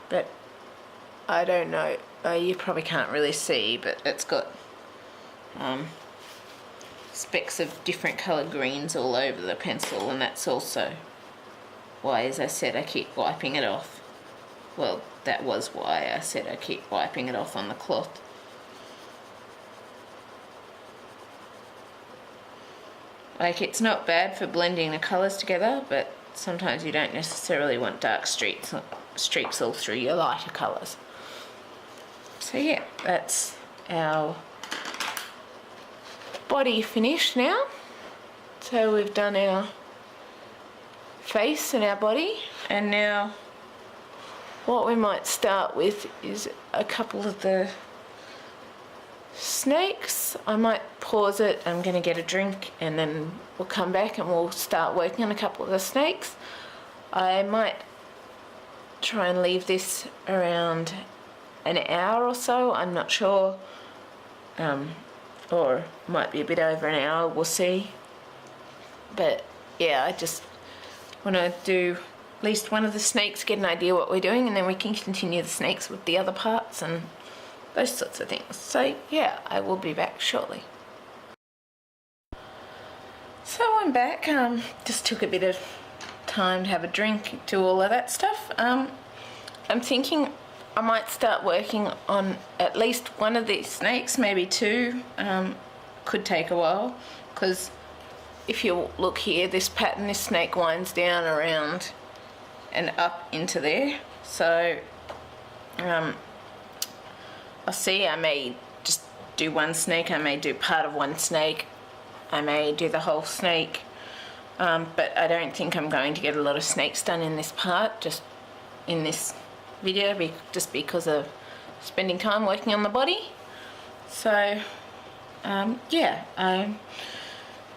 But I don't know, you probably can't really see, but it's got specks of different coloured greens all over the pencil, and that's also why, as I said, I keep wiping it off. Well, that was why I said I keep wiping it off on the cloth. Like, it's not bad for blending the colours together, but sometimes you don't necessarily want dark streaks all through your lighter colours. So yeah, that's our body finished now. So we've done our face and our body, and now what we might start with is a couple of the snakes. I might pause it, I'm going to get a drink, and then we'll come back and we'll start working on a couple of the snakes. I might try and leave this around an hour or so, I'm not sure, or might be a bit over an hour, we'll see. But yeah, I just want to do at least one of the snakes, get an idea what we're doing, and then we can continue the snakes with the other parts and those sorts of things. So yeah, I will be back shortly. So I'm back, just took a bit of time to have a drink, do all of that stuff. I'm thinking I might start working on at least one of these snakes, maybe two. Could take a while, because if you look here, this pattern, this snake winds down around and up into there. So I'll see, I may just do one snake, I may do part of one snake, I may do the whole snake, but I don't think I'm going to get a lot of snakes done in this part, just in this video, just because of spending time working on the body. So yeah, I'm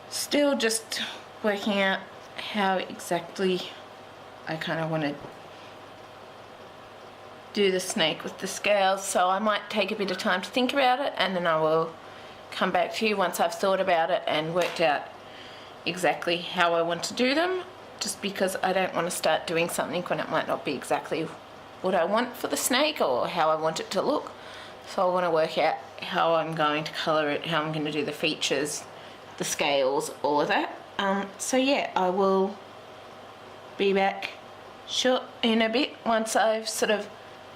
still just working out how exactly I kind of want to do the snake with the scales, so I might take a bit of time to think about it, and then I will come back to you once I've thought about it and worked out exactly how I want to do them, just because I don't want to start doing something when it might not be exactly what I want for the snake or how I want it to look. So I want to work out how I'm going to colour it, how I'm going to do the features, the scales, all of that. So yeah, I will be back in a bit once I've sort of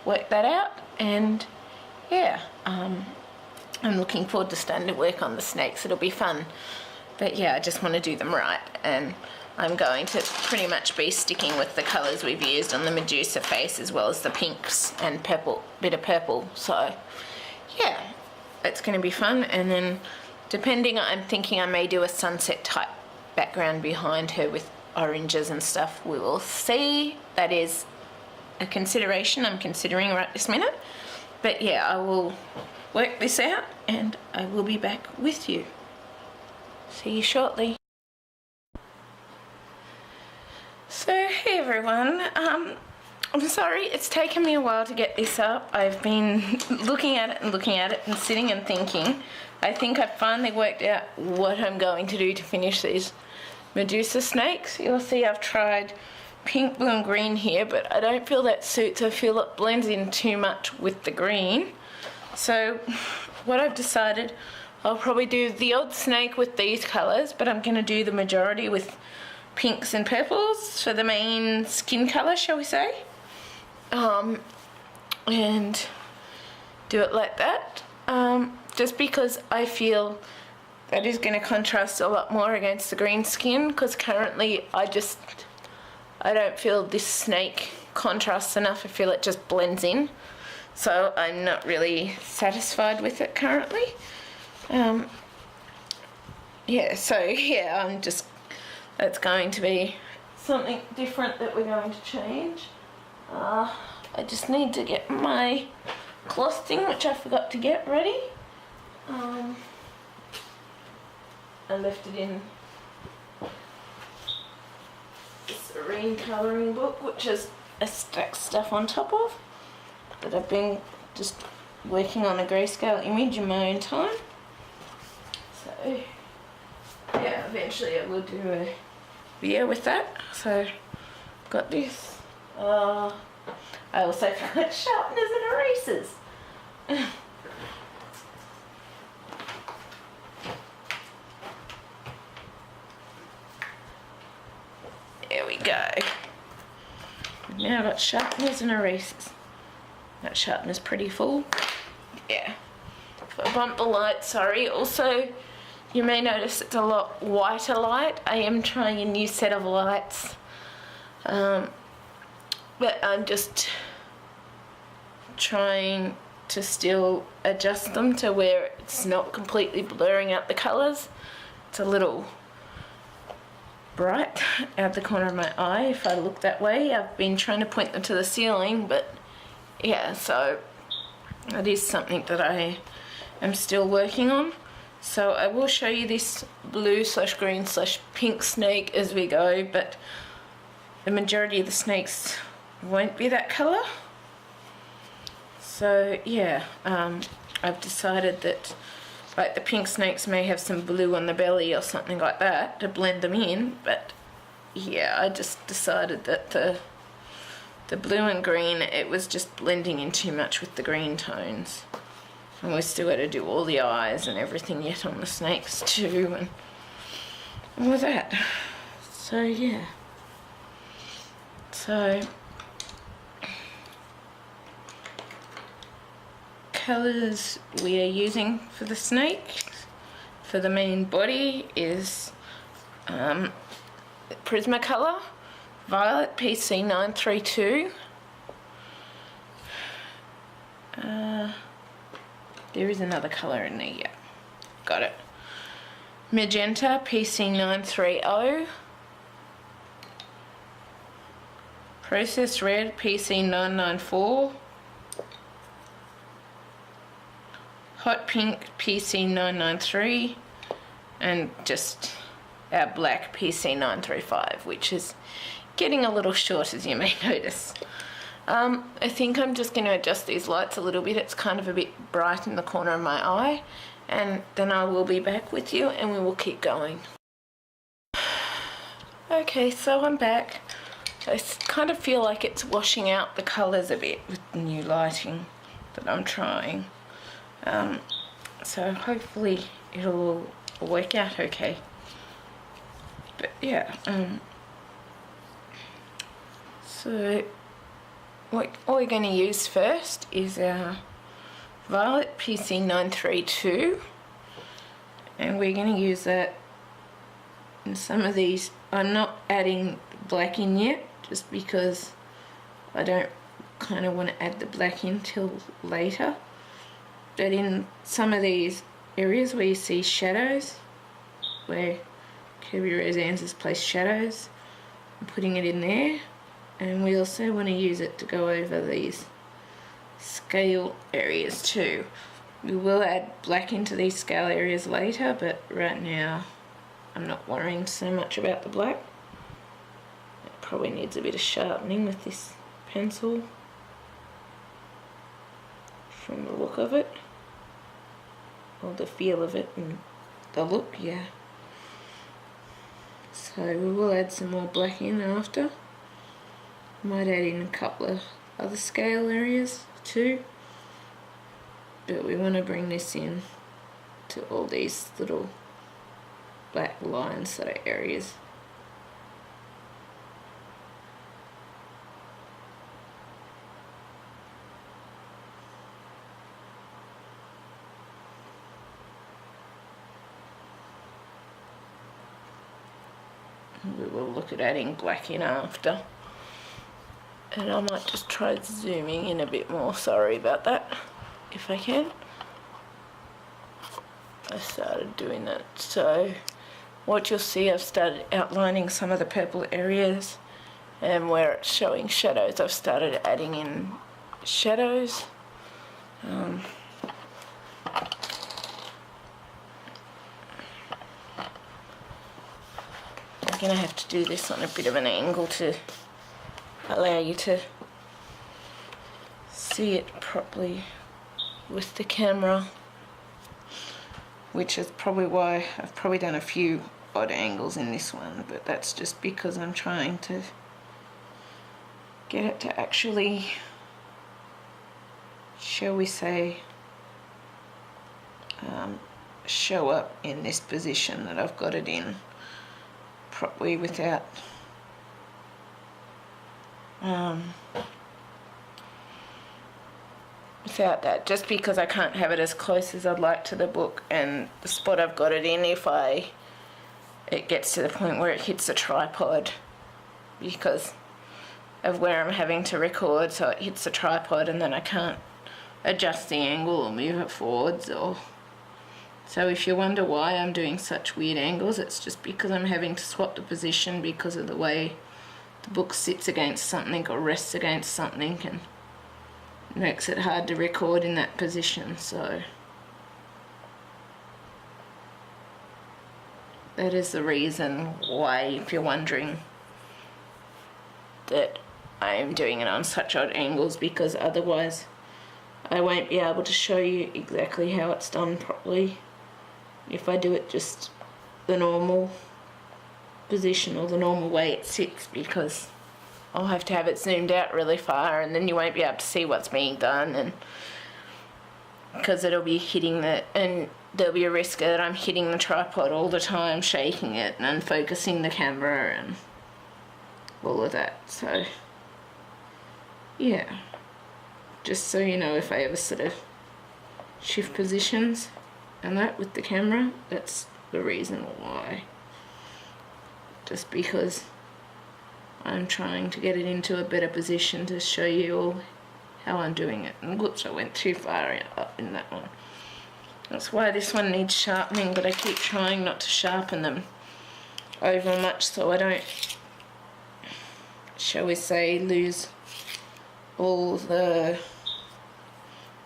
worked that out, and yeah, I'm looking forward to starting to work on the snakes. It'll be fun, but yeah, I just want to do them right, and I'm going to pretty much be sticking with the colours we've used on the Medusa face, as well as the pinks and purple, bit of purple. So yeah, it's going to be fun. And then depending, I'm thinking I may do a sunset type background behind her with oranges and stuff. We will see. That is a consideration I'm considering right this minute. But yeah, I will work this out and I will be back with you. See you shortly. So hey everyone, I'm sorry it's taken me a while to get this up. I've been looking at it and sitting and thinking. I think I've finally worked out what I'm going to do to finish these Medusa snakes. You'll see I've tried pink, blue and green here, but I don't feel that suits. I feel it blends in too much with the green. So what I've decided, I'll probably do the odd snake with these colours, but I'm going to do the majority with pinks and purples for the main skin colour, shall we say. And do it like that. Just because I feel that is going to contrast a lot more against the green skin, because currently I don't feel this snake contrasts enough. I feel it just blends in, so I'm not really satisfied with it currently. Yeah, so yeah, that's going to be something different that we're going to change. I just need to get my clothing, which I forgot to get ready. I left it in this Serene colouring book, which is a stack stuff on top of, that I've been just working on a grayscale image in my own time. So yeah, eventually I will do a video with that. So got this. I also forgot sharpeners and erasers. There we go. Now I've got sharpeners and erasers. That sharpener's pretty full. Yeah. For bumper light, sorry. Also, you may notice it's a lot whiter light. I am trying a new set of lights. But I'm just trying to still adjust them to where it's not completely blurring out the colours. It's a little bright out the corner of my eye if I look that way. I've been trying to point them to the ceiling, but yeah, so that is something that I am still working on. So I will show you this blue / green / pink snake as we go, but the majority of the snakes won't be that colour. So yeah, I've decided that like the pink snakes may have some blue on the belly or something like that to blend them in, but yeah, I just decided that the blue and green, it was just blending in too much with the green tones. And we're still got to do all the eyes and everything yet on the snakes too, and all that. So yeah. So colours we are using for the snake for the main body is Prismacolor, Violet PC932. There is another colour in there, yeah, got it. Magenta PC930, Processed Red PC994, Hot Pink PC993, and just our black PC935, which is getting a little short, as you may notice. I think I'm just going to adjust these lights a little bit. It's kind of a bit bright in the corner of my eye, and then I will be back with you and we will keep going. Okay, so I'm back. I kind of feel like it's washing out the colours a bit with the new lighting that I'm trying. So hopefully it'll work out okay. But yeah, so what we're going to use first is our Violet PC932, and we're going to use that in some of these. I'm not adding black in yet, just because I don't kind of want to add the black in till later. But in some of these areas where you see shadows, where Kirby Roseanne's has placed shadows, I'm putting it in there. And we also want to use it to go over these scale areas too. We will add black into these scale areas later, but right now I'm not worrying so much about the black. It probably needs a bit of sharpening with this pencil from the look of it, or the feel of it and the look, yeah. So we will add some more black in after. Might add in a couple of other scale areas too, but we want to bring this in to all these little black lines sort of areas. We will look at adding black in after. And I might just try zooming in a bit more, sorry about that, if I can. I started doing that. So what you'll see, I've started outlining some of the purple areas, and where it's showing shadows, I've started adding in shadows. I'm going to have to do this on a bit of an angle to allow you to see it properly with the camera, which is probably why I've probably done a few odd angles in this one, but that's just because I'm trying to get it to actually, shall we say, show up in this position that I've got it in properly without that, just because I can't have it as close as I'd like to the book and the spot I've got it in, if it gets to the point where it hits the tripod because of where I'm having to record, so it hits the tripod and then I can't adjust the angle or move it forwards. Or so if you wonder why I'm doing such weird angles, it's just because I'm having to swap the position because of the way the book sits against something or rests against something, and it makes it hard to record in that position. So that is the reason why, if you're wondering, that I am doing it on such odd angles, because otherwise I won't be able to show you exactly how it's done properly if I do it just the normal position or the normal way it sits, because I'll have to have it zoomed out really far and then you won't be able to see what's being done, and because it'll be hitting and there'll be a risk that I'm hitting the tripod all the time, shaking it and unfocusing the camera and all of that. So yeah, just so you know, if I ever sort of shift positions and that with the camera, that's the reason why. Just because I'm trying to get it into a better position to show you all how I'm doing it. And whoops, I went too far up in that one. That's why this one needs sharpening, but I keep trying not to sharpen them over much so I don't, shall we say, lose all the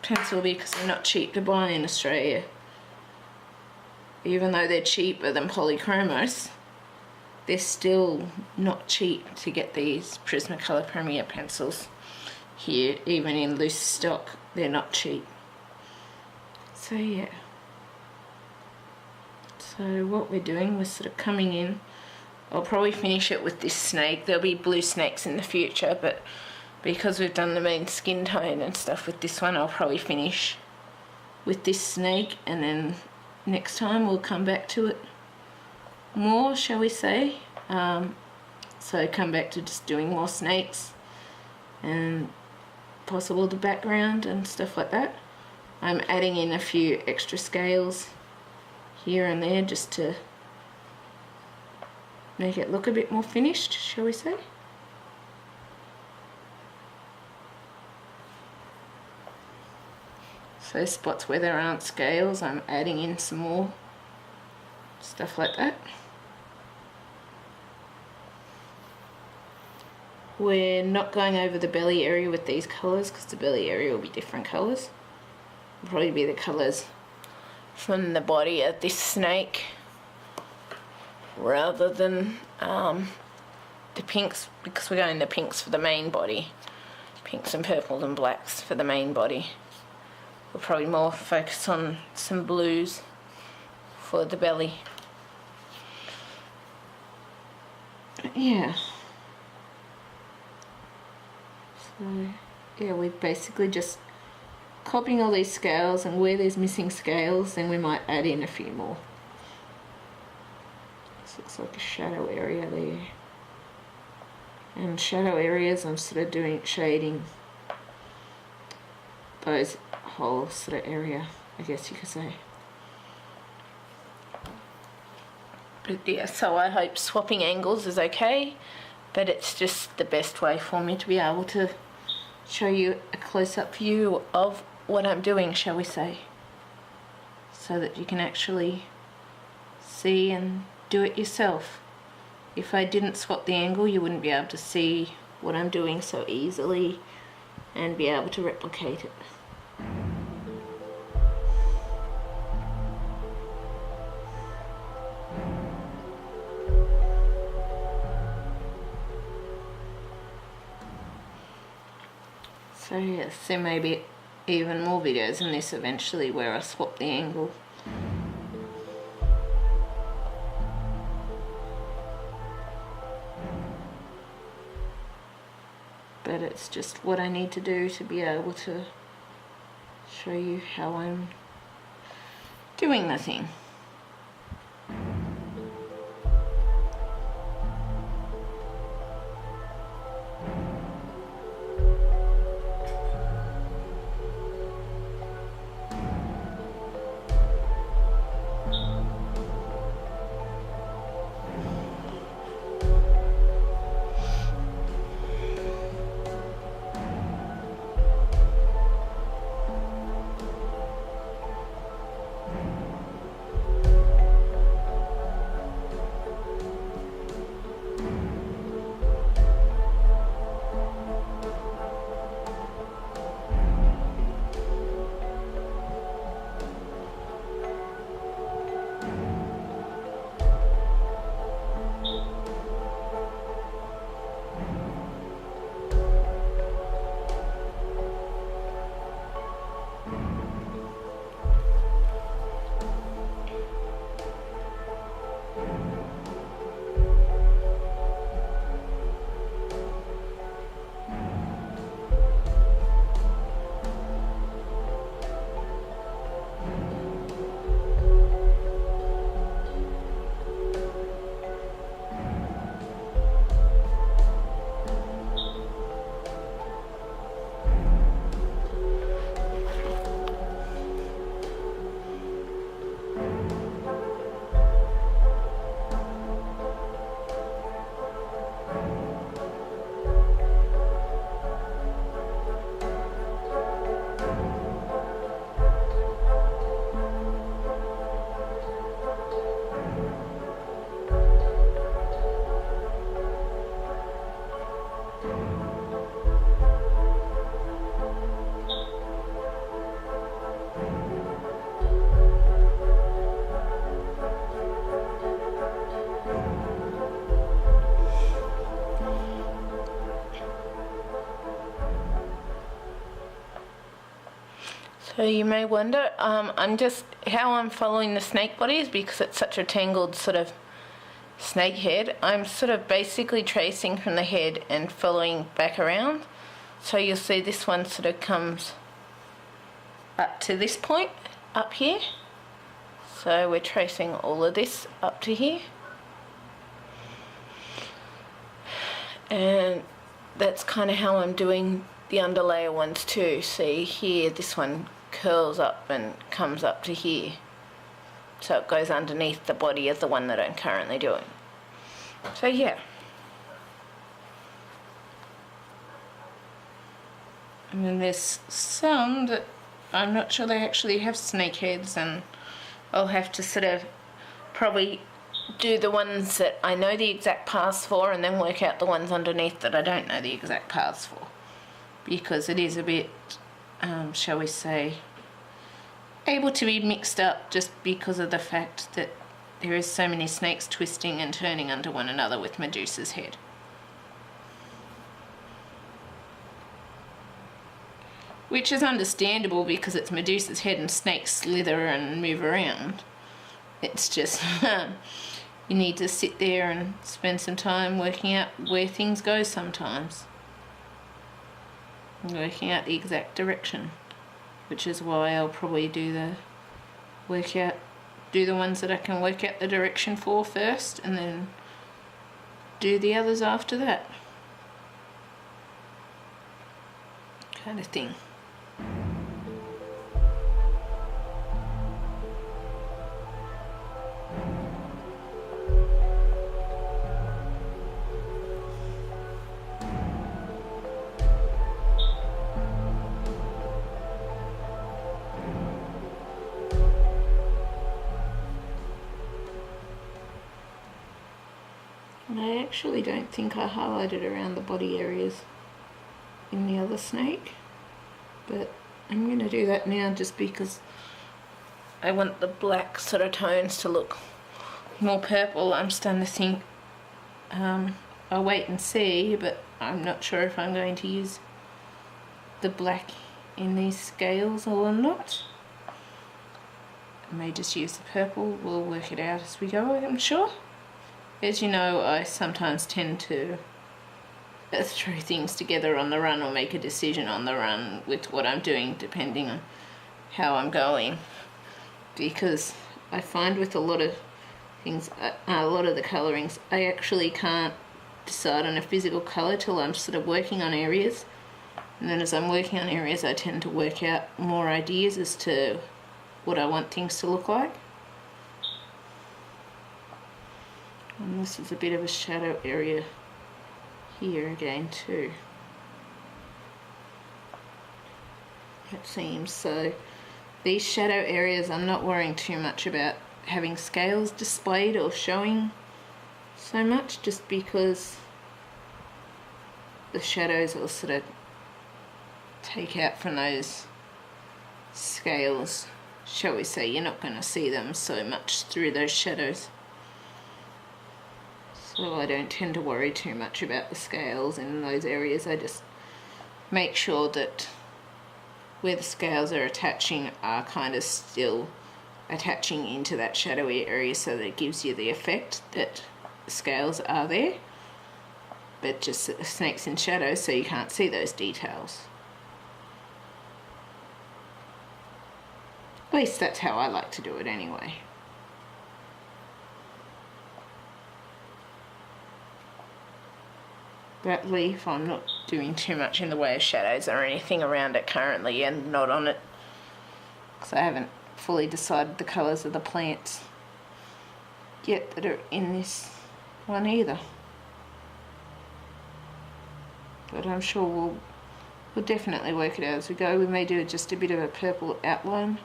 pencil, because they're not cheap to buy in Australia. Even though they're cheaper than polychromos, they're still not cheap to get these Prismacolor Premier pencils here, even in loose stock. They're not cheap. So yeah. So what we're doing, we're sort of coming in. I'll probably finish it with this snake. There'll be blue snakes in the future, but because we've done the main skin tone and stuff with this one, I'll probably finish with this snake, and then next time we'll come back to it more, shall we say. So come back to just doing more snakes and possible the background and stuff like that. I'm adding in a few extra scales here and there just to make it look a bit more finished, shall we say. So spots where there aren't scales, I'm adding in some more stuff like that. we're not going over the belly area with these colours because the belly area will be different colours. It'll probably be the colours from the body of this snake rather than the pinks, because we're going the pinks for the main body. Pinks and purples and blacks for the main body. We'll probably more focus on some blues for the belly. Yeah. So, yeah, we're basically just copying all these scales, and where there's missing scales, then we might add in a few more. This looks like a shadow area there. And shadow areas, I'm sort of doing shading those whole sort of area, I guess you could say. But yeah, so I hope swapping angles is okay, but it's just the best way for me to be able to show you a close-up view of what I'm doing, shall we say, so that you can actually see and do it yourself. If I didn't swap the angle, you wouldn't be able to see what I'm doing so easily and be able to replicate it. So yes, there may be even more videos in this eventually where I swap the angle. But it's just what I need to do to be able to show you how I'm doing the thing. So you may wonder, how I'm following the snake body is because it's such a tangled sort of snake head. I'm sort of basically tracing from the head and following back around. So you'll see this one sort of comes up to this point, up here. So we're tracing all of this up to here. And that's kind of how I'm doing the underlayer ones too. See here, this one curls up and comes up to here. So it goes underneath the body of the one that I'm currently doing. So yeah. And then there's some that I'm not sure they actually have snake heads, and I'll have to sort of probably do the ones that I know the exact paths for and then work out the ones underneath that I don't know the exact paths for. Because it is a bit, shall we say, able to be mixed up just because of the fact that there is so many snakes twisting and turning under one another with Medusa's head. Which is understandable because it's Medusa's head and snakes slither and move around. It's just, you need to sit there and spend some time working out where things go sometimes. Working out the exact direction. Which is why I'll probably do the ones that I can work out the direction for first and then do the others after that. Kind of thing. I actually don't think I highlighted around the body areas in the other snake, but I'm going to do that now just because I want the black sort of tones to look more purple. I'm starting to think I'll wait and see, but I'm not sure if I'm going to use the black in these scales or not. I may just use the purple. We'll work it out as we go, I'm sure. As you know, I sometimes tend to throw things together on the run or make a decision on the run with what I'm doing depending on how I'm going. Because I find with a lot of things, a lot of the colourings, I actually can't decide on a physical colour till I'm sort of working on areas. And then as I'm working on areas, I tend to work out more ideas as to what I want things to look like. And this is a bit of a shadow area here again too. It seems so. These shadow areas I'm not worrying too much about having scales displayed or showing so much, just because the shadows will sort of take out from those scales, shall we say. You're not going to see them so much through those shadows. So I don't tend to worry too much about the scales in those areas. I just make sure that where the scales are attaching are kind of still attaching into that shadowy area so that it gives you the effect that the scales are there, but just the snake's in shadow so you can't see those details. At least that's how I like to do it anyway. That leaf, I'm not doing too much in the way of shadows or anything around it currently, and not on it, because I haven't fully decided the colours of the plants yet that are in this one either. But I'm sure we'll definitely work it out as we go. We may do just a bit of a purple outline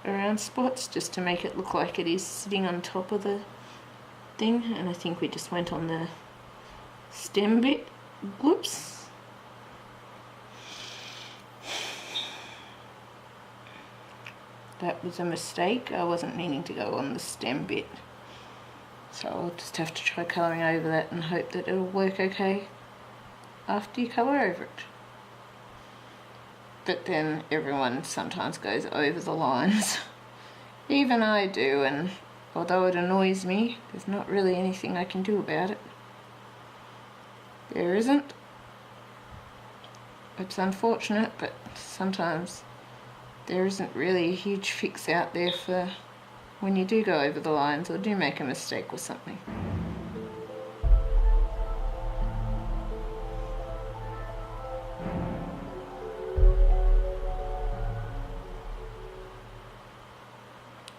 around spots just to make it look like it is sitting on top of the thing, and I think we just went on the stem bit. Whoops. That was a mistake. I wasn't meaning to go on the stem bit. So I'll just have to try colouring over that and hope that it'll work okay after you colour over it. But then everyone sometimes goes over the lines. Even I do, and although it annoys me, there's not really anything I can do about it. There isn't. It's unfortunate, but sometimes there isn't really a huge fix out there for when you do go over the lines or do make a mistake with something.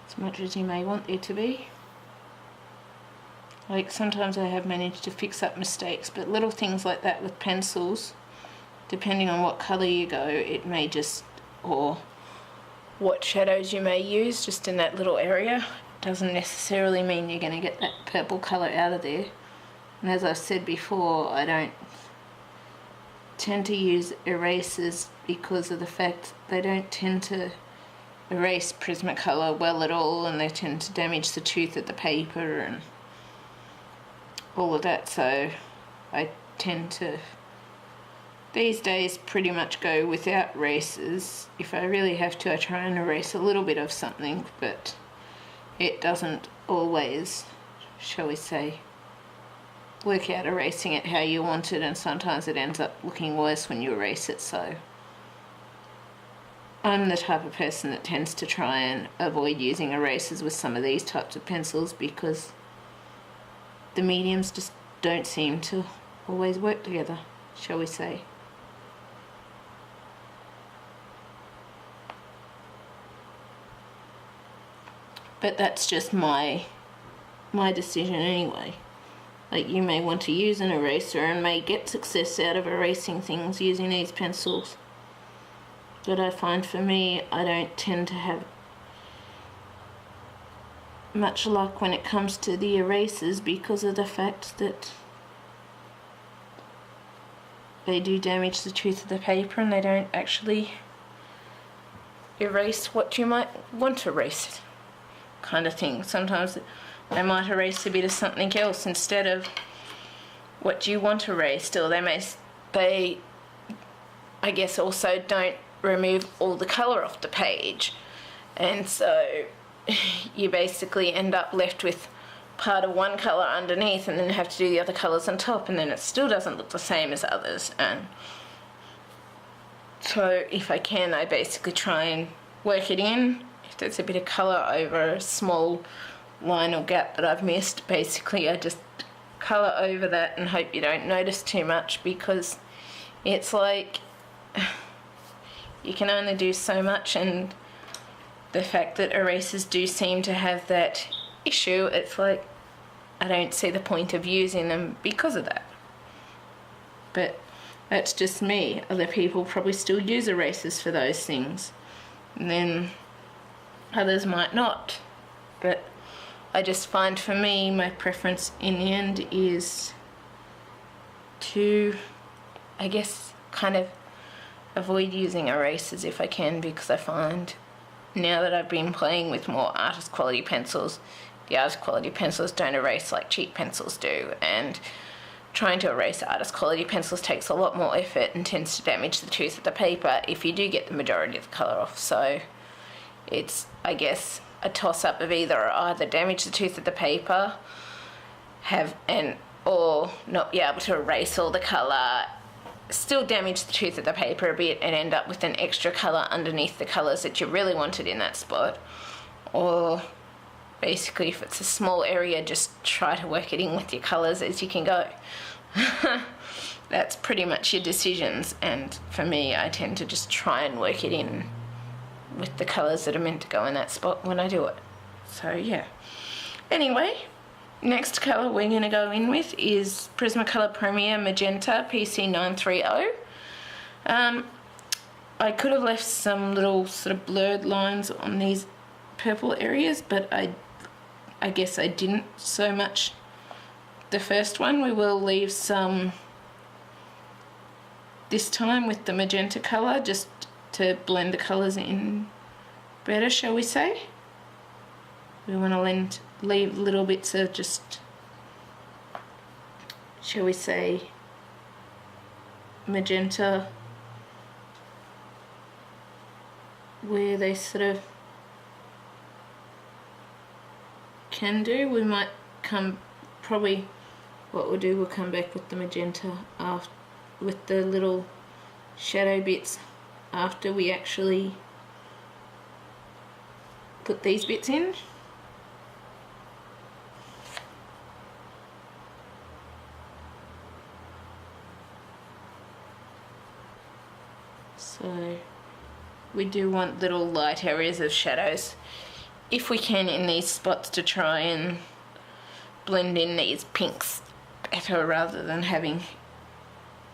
As much as you may want there to be. Like sometimes I have managed to fix up mistakes, but little things like that with pencils, depending on what colour you go, it may just, or what shadows you may use just in that little area, doesn't necessarily mean you're going to get that purple colour out of there. And as I've said before, I don't tend to use erasers because of the fact they don't tend to erase Prismacolor well at all, and they tend to damage the tooth of the paper and all of that. So I tend to these days pretty much go without erasers. If I really have to, I try and erase a little bit of something, but it doesn't always, shall we say, work out erasing it how you want it, and sometimes it ends up looking worse when you erase it. So I'm the type of person that tends to try and avoid using erasers with some of these types of pencils because the mediums just don't seem to always work together, shall we say. But that's just my decision anyway. Like, you may want to use an eraser and may get success out of erasing things using these pencils. But I find for me, I don't tend to have much luck when it comes to the erasers because of the fact that they do damage the tooth of the paper and they don't actually erase what you might want to erase, kind of thing. Sometimes they might erase a bit of something else instead of what you want erased, or they I guess also don't remove all the colour off the page, and so you basically end up left with part of one colour underneath and then have to do the other colours on top, and then it still doesn't look the same as others. And so if I can, I basically try and work it in. If there's a bit of colour over a small line or gap that I've missed, basically I just colour over that and hope you don't notice too much, because it's like you can only do so much, and the fact that erasers do seem to have that issue, it's like I don't see the point of using them because of that. But that's just me. Other people probably still use erasers for those things, and then others might not. But I just find for me, my preference in the end is to, I guess, kind of avoid using erasers if I can, because I find now that I've been playing with more artist quality pencils, the artist quality pencils don't erase like cheap pencils do, and trying to erase artist quality pencils takes a lot more effort and tends to damage the tooth of the paper if you do get the majority of the colour off. So it's, I guess, a toss-up of either damage the tooth of the paper, or not be able to erase all the colour, still damage the tooth of the paper a bit and end up with an extra colour underneath the colours that you really wanted in that spot. Or basically, if it's a small area, just try to work it in with your colours as you can go. That's pretty much your decisions, and for me, I tend to just try and work it in with the colours that are meant to go in that spot when I do it. So yeah. Anyway, next colour we're going to go in with is Prismacolor Premier Magenta PC930. I could have left some little sort of blurred lines on these purple areas, but I guess I didn't so much the first one. We will leave some this time with the magenta colour, just to blend the colours in better, shall we say. We want to leave little bits of just, shall we say, magenta where they sort of can do. We might probably what we'll do, we'll come back with the magenta after, with the little shadow bits after we actually put these bits in. So we do want little light areas of shadows, if we can, in these spots, to try and blend in these pinks better rather than having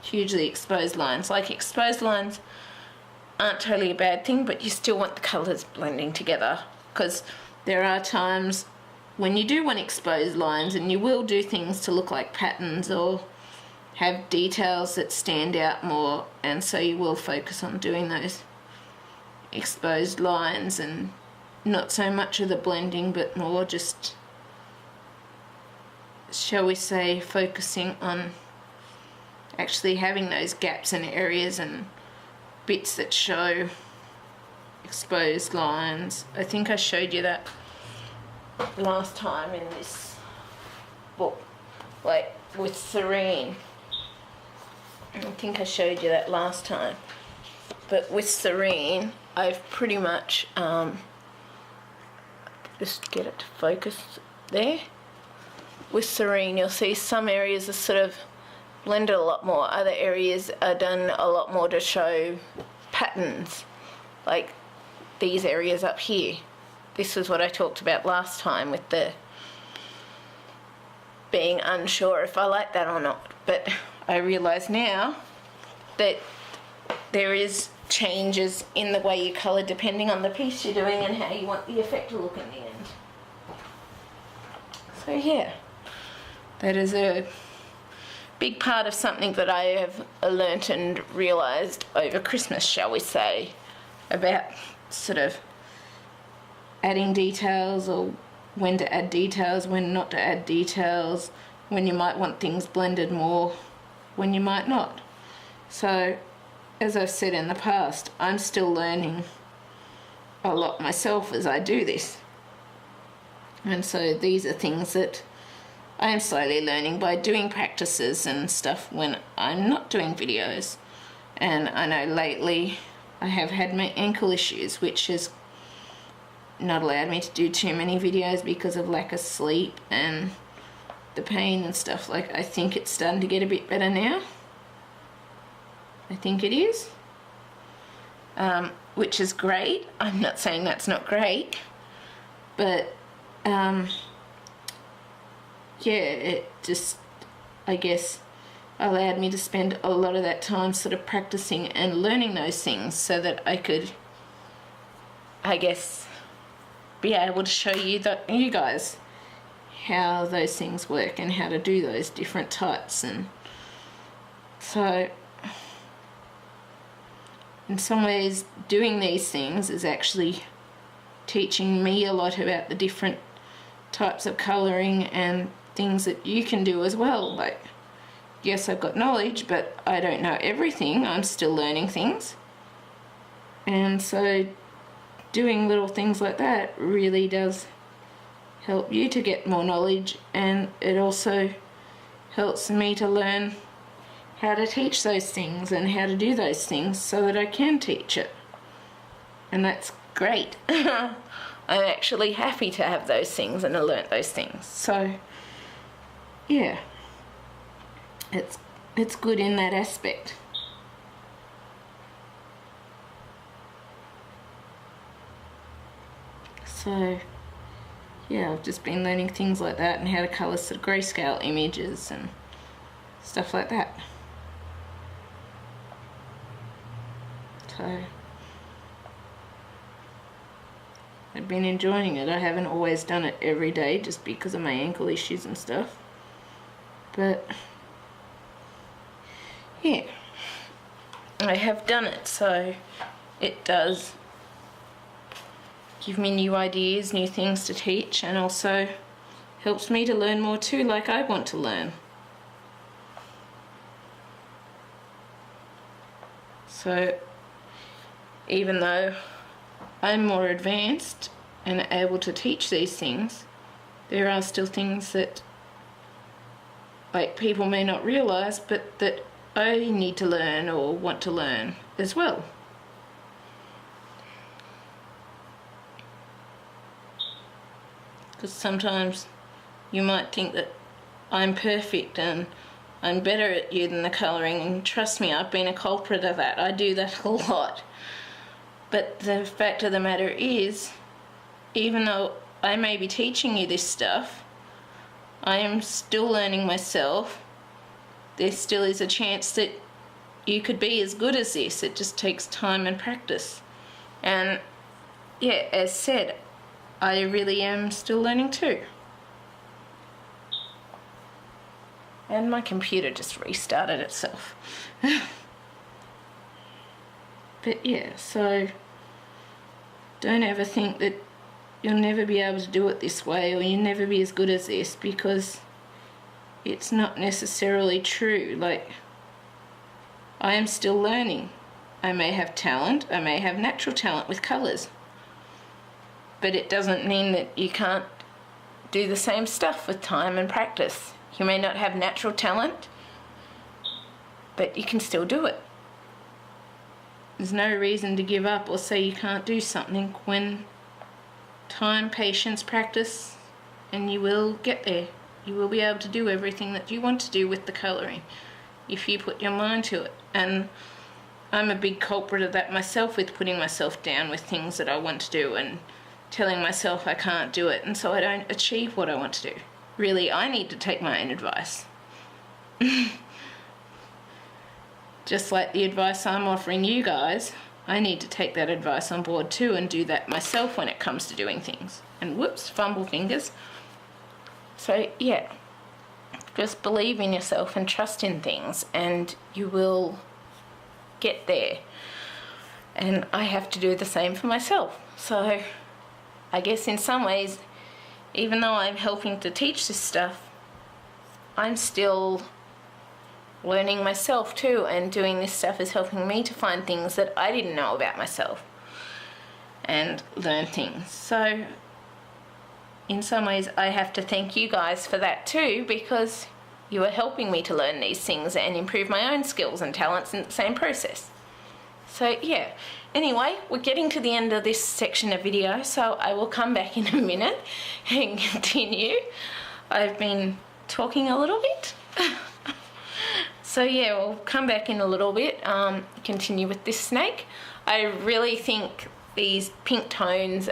hugely exposed lines. Like, exposed lines aren't totally a bad thing, but you still want the colours blending together, because there are times when you do want exposed lines, and you will do things to look like patterns or have details that stand out more, and so you will focus on doing those exposed lines and not so much of the blending, but more just, shall we say, focusing on actually having those gaps and areas and bits that show exposed lines. I think I showed you that last time in this book, like with Serene. I think I showed you that last time. But with Serene, I've pretty much, just get it to focus there. With Serene, you'll see some areas are sort of blended a lot more. Other areas are done a lot more to show patterns, like these areas up here. This is what I talked about last time with the being unsure if I like that or not. But I realise now that there is changes in the way you colour depending on the piece you're doing and how you want the effect to look in the end. So yeah, that is a big part of something that I have learnt and realised over Christmas, shall we say, about sort of adding details, or when to add details, when not to add details, when you might want things blended more, when you might not. So, as I've said in the past, I'm still learning a lot myself as I do this. And so these are things that I am slowly learning by doing practices and stuff when I'm not doing videos. And I know lately I have had my ankle issues, which has not allowed me to do too many videos because of lack of sleep and the pain and stuff. Like, I think it's starting to get a bit better now. I think it is. Which is great. I'm not saying that's not great. But, yeah, it just, I guess, allowed me to spend a lot of that time sort of practicing and learning those things so that I could, I guess, be able to show you guys how those things work and how to do those different types. And so in some ways doing these things is actually teaching me a lot about the different types of colouring and things that you can do as well. Like, yes, I've got knowledge, but I don't know everything. I'm still learning things. And so doing little things like that really does help you to get more knowledge, and it also helps me to learn how to teach those things and how to do those things so that I can teach it. And that's great. I'm actually happy to have those things and I learnt those things. So yeah, it's good in that aspect. So yeah, I've just been learning things like that and how to colour sort of grayscale images and stuff like that. So I've been enjoying it. I haven't always done it every day just because of my ankle issues and stuff. But yeah, I have done it, so it does give me new ideas, new things to teach, and also helps me to learn more too, like I want to learn. So even though I'm more advanced and able to teach these things, there are still things that, like, people may not realise, but that I need to learn or want to learn as well. Because sometimes you might think that I'm perfect and I'm better at you than the colouring, and trust me, I've been a culprit of that. I do that a lot. But the fact of the matter is, even though I may be teaching you this stuff, I am still learning myself. There still is a chance that you could be as good as this. It just takes time and practice. And yeah, as said, I really am still learning too. And my computer just restarted itself. But yeah, so don't ever think that you'll never be able to do it this way, or you'll never be as good as this, because it's not necessarily true. Like, I am still learning. I may have talent, I may have natural talent with colours, but it doesn't mean that you can't do the same stuff with time and practice. You may not have natural talent, but you can still do it. There's no reason to give up or say you can't do something when time, patience, practice, and you will get there. You will be able to do everything that you want to do with the colouring if you put your mind to it. And I'm a big culprit of that myself, with putting myself down with things that I want to do and telling myself I can't do it, and so I don't achieve what I want to do. Really, I need to take my own advice. Just like the advice I'm offering you guys, I need to take that advice on board too and do that myself when it comes to doing things. And whoops, fumble fingers. So yeah, just believe in yourself and trust in things, and you will get there. And I have to do the same for myself. So I guess in some ways, even though I'm helping to teach this stuff, I'm still learning myself too, and doing this stuff is helping me to find things that I didn't know about myself and learn things. So in some ways I have to thank you guys for that too, because you are helping me to learn these things and improve my own skills and talents in the same process. So yeah, anyway, we're getting to the end of this section of video, so I will come back in a minute and continue. I've been talking a little bit. So yeah, we'll come back in a little bit, continue with this snake. I really think these pink tones,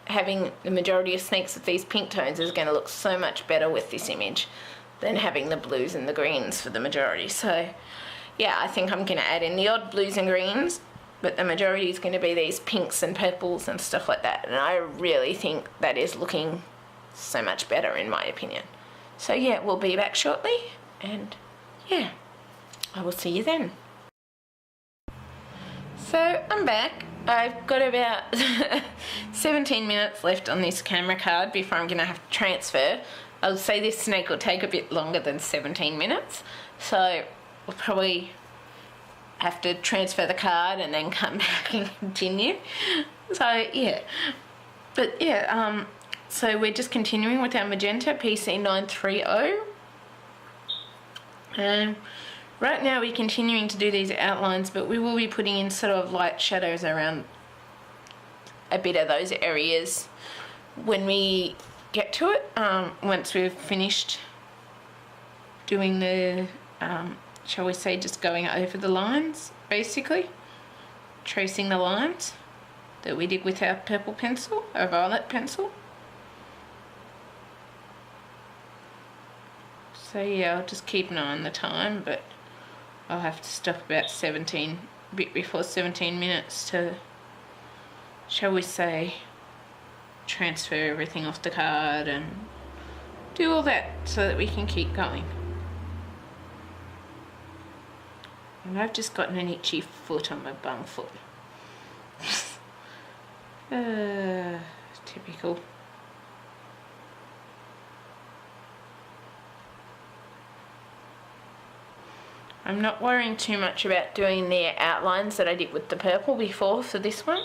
having the majority of snakes with these pink tones is going to look so much better with this image than having the blues and the greens for the majority. So yeah, I think I'm going to add in the odd blues and greens, but the majority is going to be these pinks and purples and stuff like that. And I really think that is looking so much better in my opinion. So yeah, we'll be back shortly, and yeah, I will see you then. So I'm back. I've got about 17 minutes left on this camera card before I'm going to have to transfer. I'll say this snake will take a bit longer than 17 minutes, so we'll probably have to transfer the card and then come back and continue. So yeah, but yeah, so we're just continuing with our Magenta PC930. Right now we're continuing to do these outlines, but we will be putting in sort of light shadows around a bit of those areas when we get to it, once we've finished doing the, shall we say, just going over the lines, basically, tracing the lines that we did with our purple pencil, our violet pencil. So yeah, I'll just keep an eye on the time, but I'll have to stop about 17, a bit before 17 minutes to, shall we say, transfer everything off the card and do all that so that we can keep going. And I've just gotten an itchy foot on my bum foot. Typical. I'm not worrying too much about doing the outlines that I did with the purple before for this one.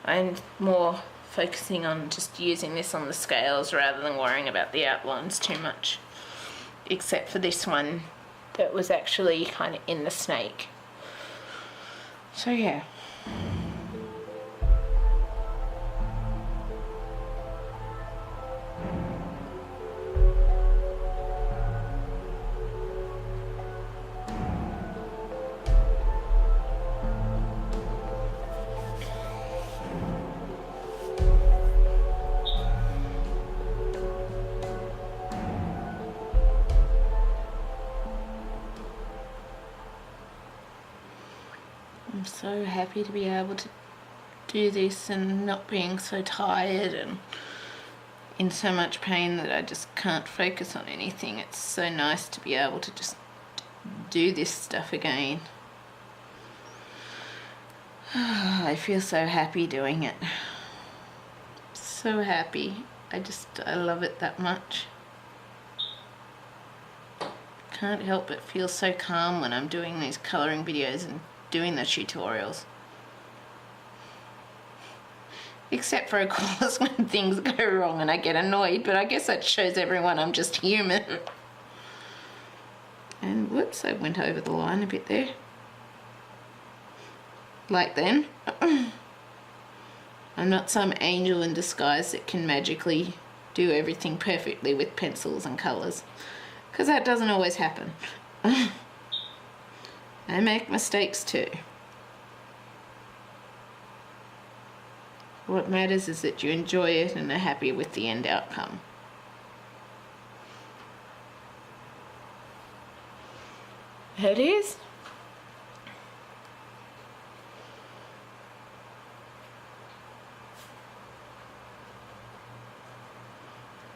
I'm more focusing on just using this on the scales rather than worrying about the outlines too much. Except for this one that was actually kind of in the snake. So yeah. I'm so happy to be able to do this and not being so tired and in so much pain that I just can't focus on anything. It's so nice to be able to just do this stuff again. I feel so happy doing it. So happy. I love it that much. Can't help but feel so calm when I'm doing these colouring videos and doing the tutorials. Except for, of course, when things go wrong and I get annoyed, but I guess that shows everyone I'm just human. And whoops, I went over the line a bit there. Like then. I'm not some angel in disguise that can magically do everything perfectly with pencils and colours, because that doesn't always happen. I make mistakes too. What matters is that you enjoy it and are happy with the end outcome. It is.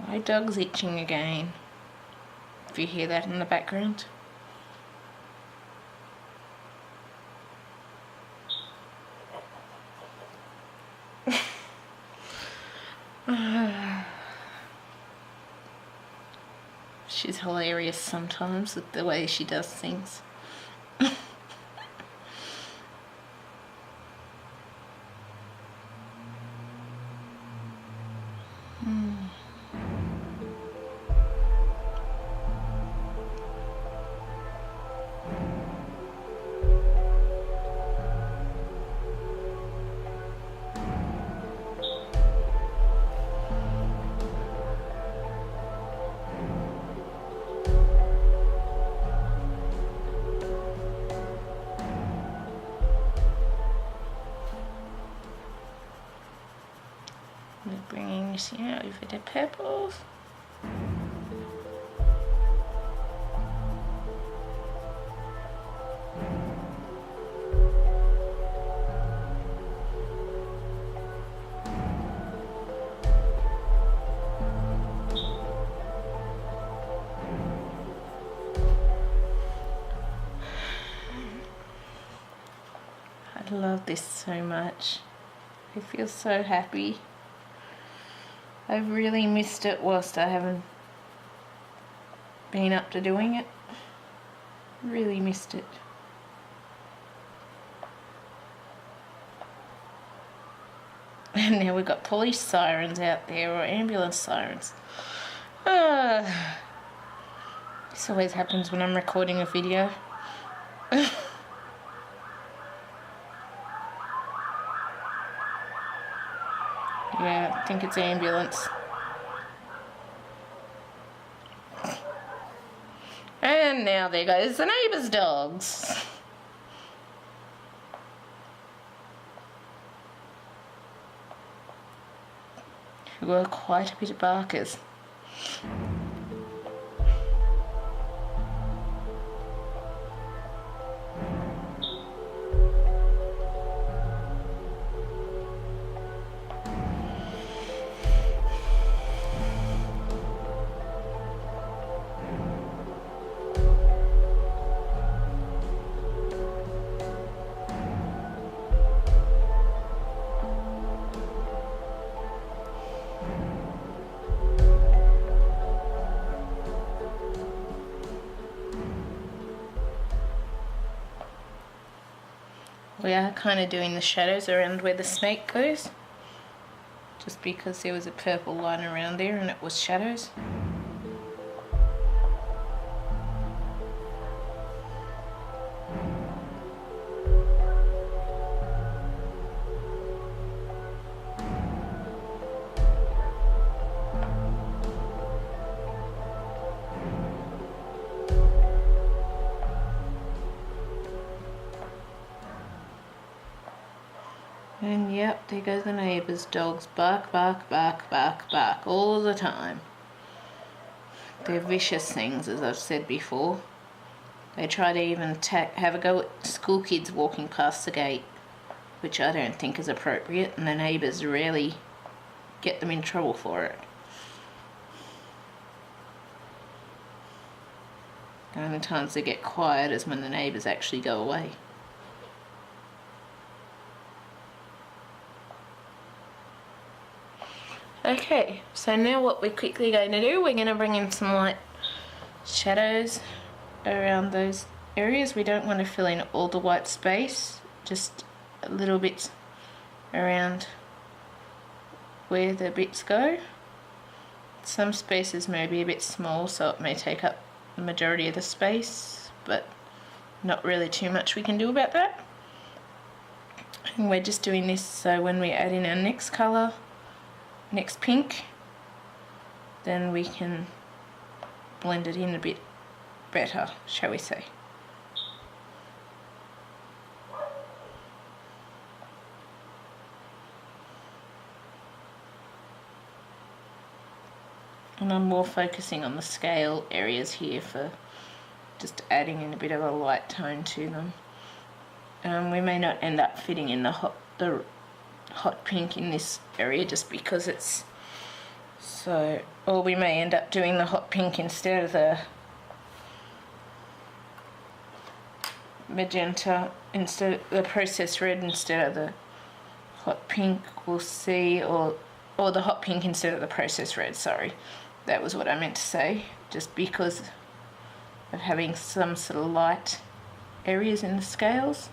My dog's itching again. If you hear that in the background. She's hilarious sometimes with the way she does things. Bringing this out over the purples. I love this so much. I feel so happy. I've really missed it whilst I haven't been up to doing it. Really missed it. And now we've got police sirens out there, or ambulance sirens. This always happens when I'm recording a video. Yeah, I think it's ambulance. And now there goes the neighbour's dogs. Who are quite a bit of barkers. We are kind of doing the shadows around where the snake goes, just because there was a purple line around there and it was shadows. And yep, there goes the neighbour's dogs. Bark, bark, bark, bark, bark, all the time. They're vicious things, as I've said before. They try to even have a go at school kids walking past the gate, which I don't think is appropriate, and the neighbours rarely get them in trouble for it. The only times they get quiet is when the neighbours actually go away. Okay, so now what we're quickly going to do, we're going to bring in some light shadows around those areas. We don't want to fill in all the white space, just a little bit around where the bits go. Some spaces may be a bit small, so it may take up the majority of the space, but not really too much we can do about that. And we're just doing this so when we add in our next colour, next pink, then we can blend it in a bit better, shall we say. And I'm more focusing on the scale areas here for just adding in a bit of a light tone to them. We may not end up fitting in the hot pink in this area just because it's so, or we may end up doing the hot pink instead of the magenta, instead of the processed red instead of the hot pink, we'll see, or the hot pink instead of the processed red, sorry. That was what I meant to say, just because of having some sort of light areas in the scales.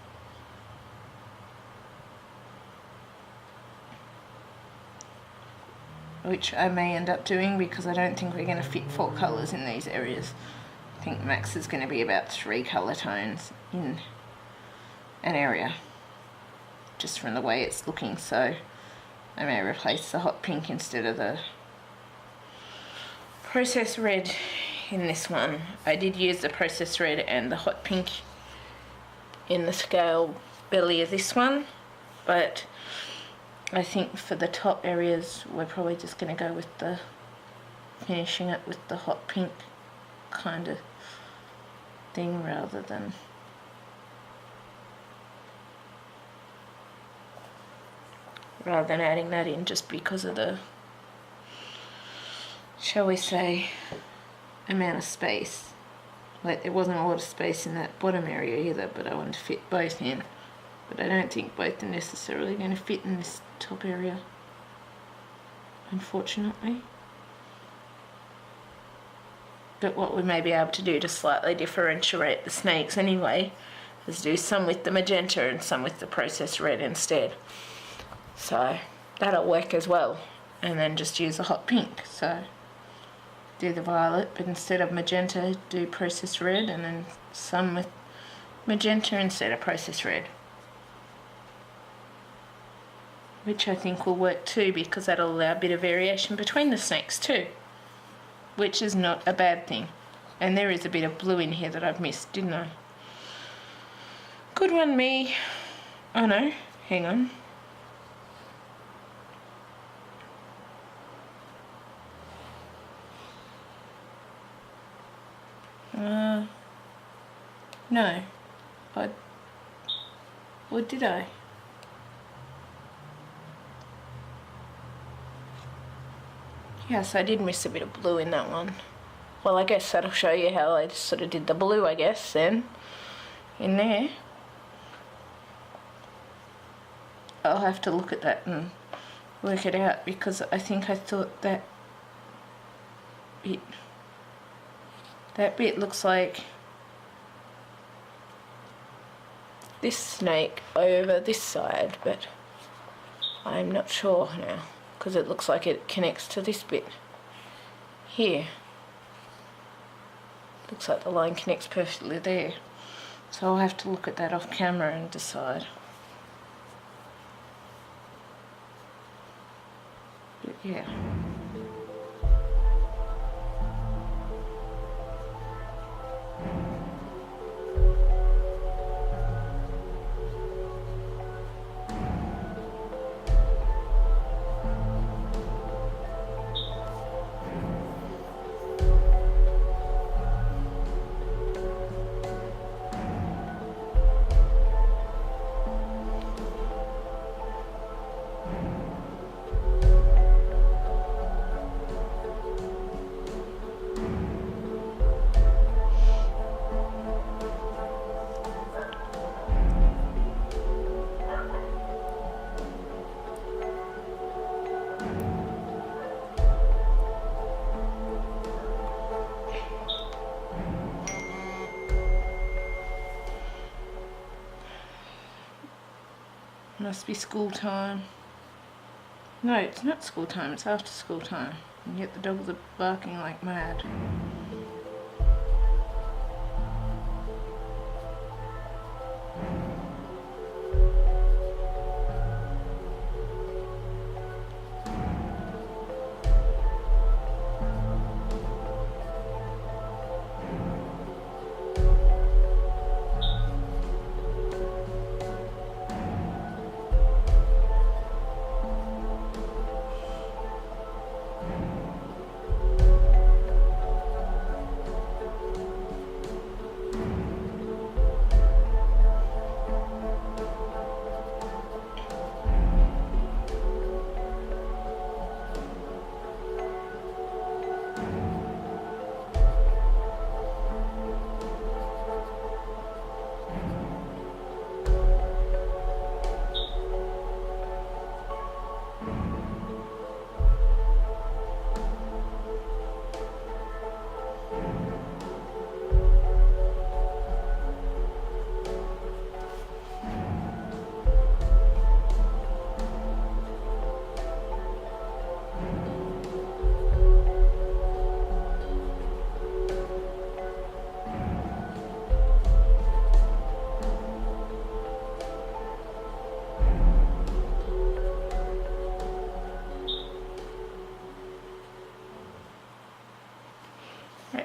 Which I may end up doing because I don't think we're going to fit 4 colours in these areas. I think max is going to be about 3 colour tones in an area, just from the way it's looking, so I may replace the hot pink instead of the processed red in this one. I did use the processed red and the hot pink in the scale belly of this one, but I think for the top areas we're probably just going to go with the finishing it with the hot pink kind of thing rather than adding that in just because of the, shall we say, amount of space. Like, there wasn't a lot of space in that bottom area either, but I wanted to fit both in. But I don't think both are necessarily going to fit in this top area, unfortunately. But what we may be able to do to slightly differentiate the snakes anyway is do some with the magenta and some with the processed red instead. So that'll work as well. And then just use the hot pink. So do the violet, but instead of magenta, do processed red, and then some with magenta instead of processed red. Which I think will work too, because that'll allow a bit of variation between the snakes too, which is not a bad thing. And there is a bit of blue in here that I've missed, didn't I? Good one, me. Oh no, hang on. No. Or did I? Yes, I did miss a bit of blue in that one. Well, I guess that'll show you how I sort of did the blue, I guess, then, in there. I'll have to look at that and work it out, because I think I thought that bit looks like this snake over this side, but I'm not sure now, because it looks like it connects to this bit here. Looks like the line connects perfectly there. So I'll have to look at that off camera and decide. But yeah. Must be school time. No, it's not school time, it's after school time. And yet the dogs are barking like mad.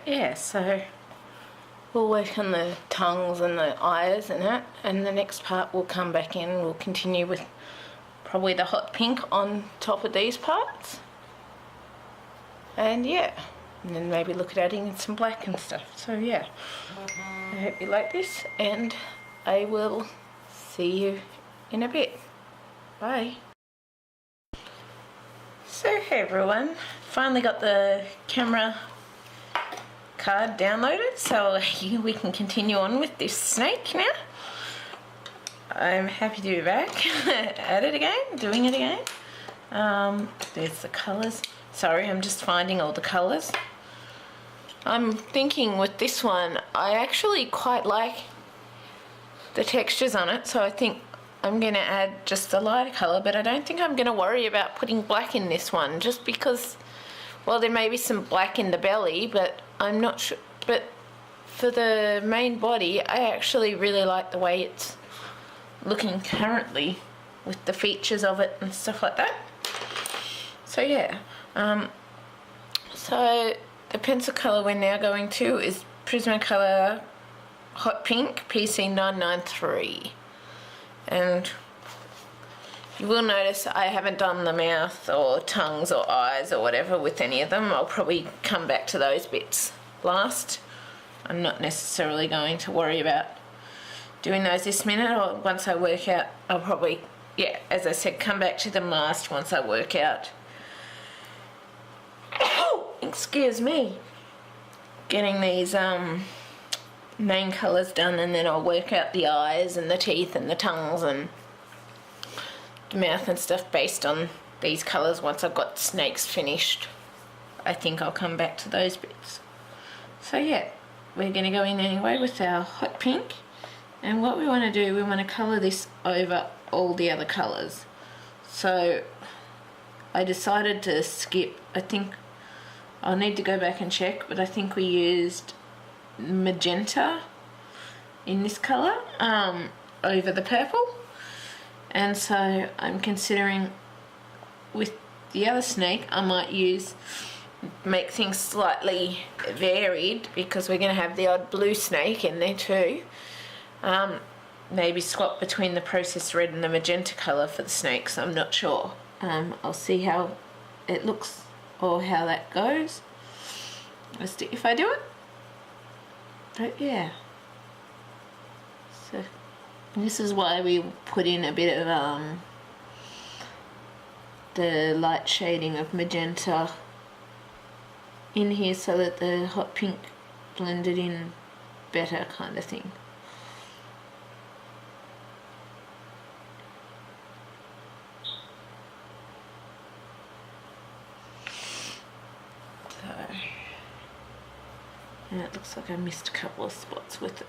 Yeah, so we'll work on the tongues and the eyes and that, and the next part we'll come back in, we'll continue with probably the hot pink on top of these parts. And yeah, and then maybe look at adding in some black and stuff. So yeah, I hope you like this, and I will see you in a bit. Bye. So hey everyone, finally got the camera card downloaded, so we can continue on with this snake now. I'm happy to be back at it again, doing it again. There's the colours. Sorry, I'm just finding all the colours. I'm thinking with this one, I actually quite like the textures on it, so I think I'm going to add just a lighter colour, but I don't think I'm going to worry about putting black in this one, just because, well, there may be some black in the belly, but I'm not sure. But for the main body, I actually really like the way it's looking currently with the features of it and stuff like that. So yeah, so the pencil colour we're now going to is Prismacolor Hot Pink PC993, and you will notice I haven't done the mouth or tongues or eyes or whatever with any of them. I'll probably come back to those bits last. I'm not necessarily going to worry about doing those this minute, or once I work out, I'll probably, yeah, as I said, come back to them last once I work out, excuse me, getting these main colours done, and then I'll work out the eyes and the teeth and the tongues and the mouth and stuff based on these colours. Once I've got snakes finished, I think I'll come back to those bits. So yeah, we're going to go in anyway with our hot pink, and what we want to do, we want to colour this over all the other colours. So I decided to skip, I think I'll need to go back and check, but I think we used magenta in this colour over the purple, and so I'm considering with the other snake I might make things slightly varied, because we're going to have the odd blue snake in there too. Maybe swap between the processed red and the magenta colour for the snakes, I'm not sure. I'll see how it looks or how that goes if I do it. But yeah, so this is why we put in a bit of the light shading of magenta in here, so that the hot pink blended in better, kind of thing. So, and it looks like I missed a couple of spots with it.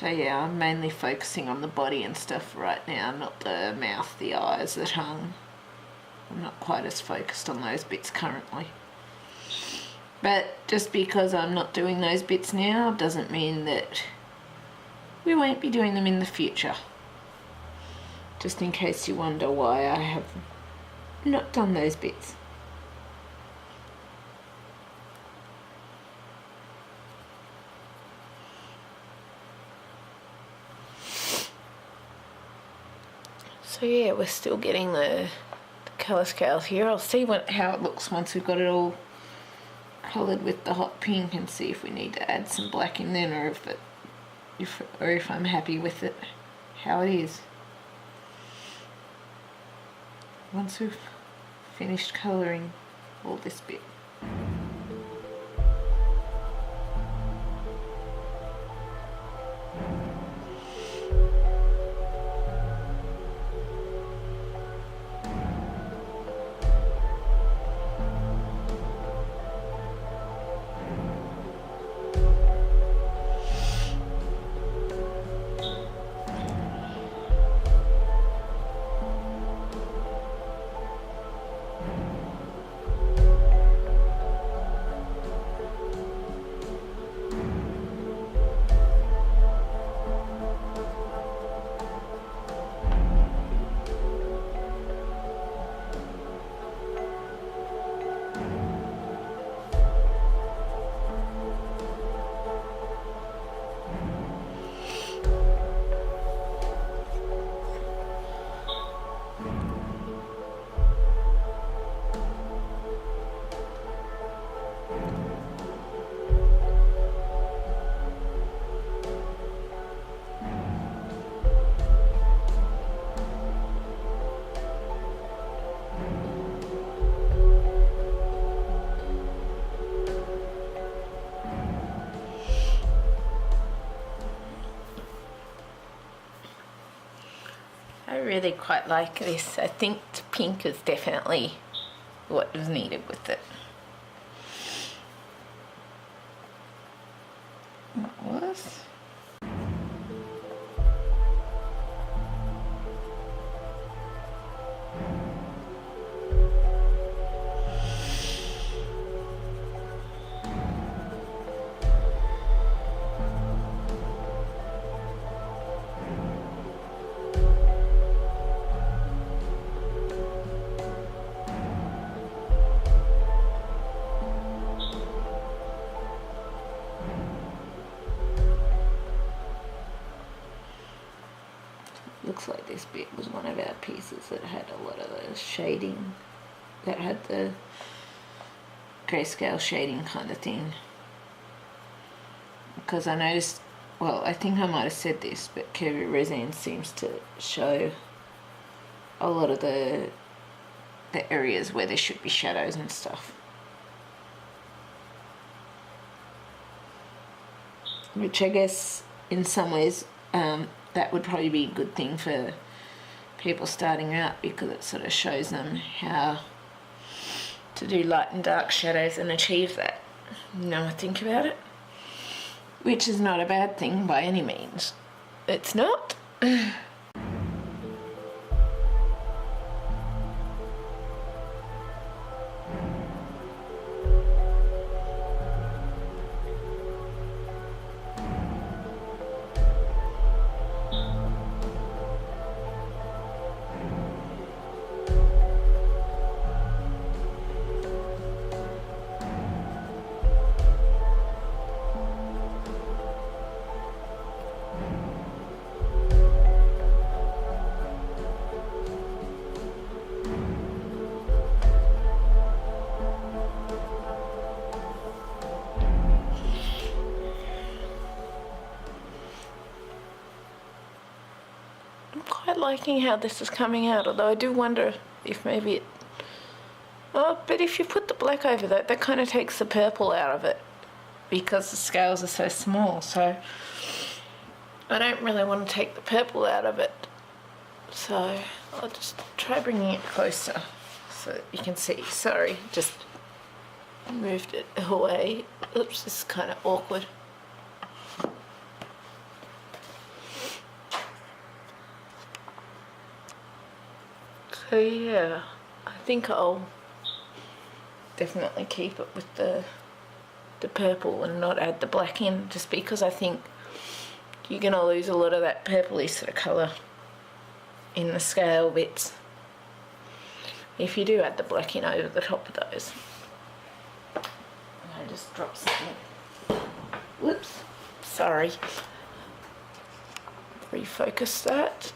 So yeah, I'm mainly focusing on the body and stuff right now, not the mouth, the eyes, the tongue. I'm not quite as focused on those bits currently. But just because I'm not doing those bits now doesn't mean that we won't be doing them in the future. Just in case you wonder why I have not done those bits. So yeah, we're still getting the colour scales here. I'll see how it looks once we've got it all coloured with the hot pink, and see if we need to add some black in then, or if I'm happy with it how it is. Once we've finished colouring all this bit. I really quite like this. I think pink is definitely what was needed with it. What was? Looks like this bit was one of our pieces that had a lot of the shading, that had the grayscale shading kind of thing. Because I noticed, well, I think I might have said this, but curvy resin seems to show a lot of the areas where there should be shadows and stuff. Which I guess in some ways that would probably be a good thing for people starting out, because it sort of shows them how to do light and dark shadows and achieve that. You know, I think about it. Which is not a bad thing by any means. It's not. Liking how this is coming out, although I do wonder if maybe it... Oh, but if you put the black over that, that kind of takes the purple out of it, because the scales are so small, so I don't really want to take the purple out of it. So I'll just try bringing it closer so that you can see. Sorry, just moved it away. Oops, this is kind of awkward. So yeah, I think I'll definitely keep it with the purple and not add the black in, just because I think you're going to lose a lot of that purpley sort of colour in the scale bits if you do add the black in over the top of those. I just dropped something. Whoops, sorry. Refocus that.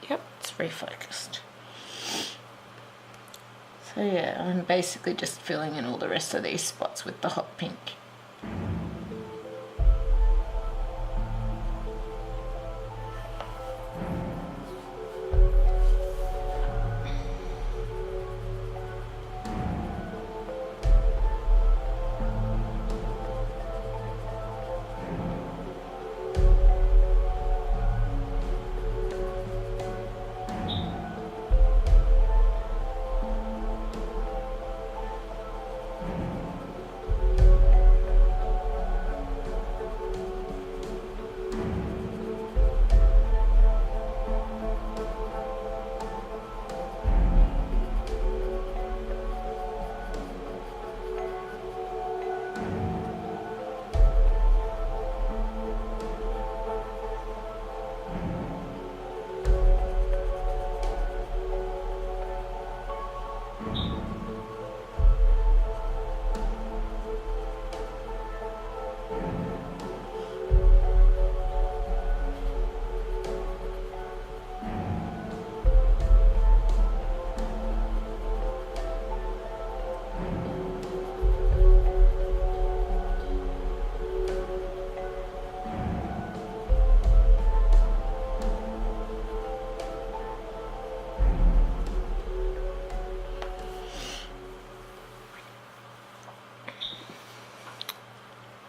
Yep, it's refocused. So yeah, I'm basically just filling in all the rest of these spots with the hot pink.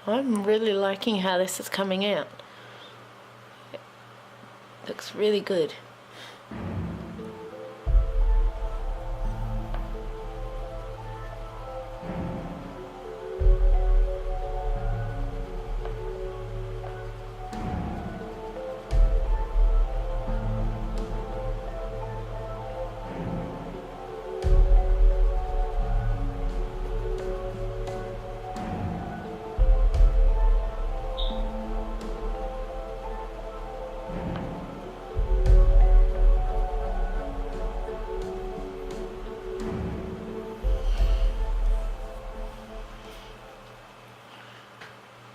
I'm really liking how this is coming out. It looks really good.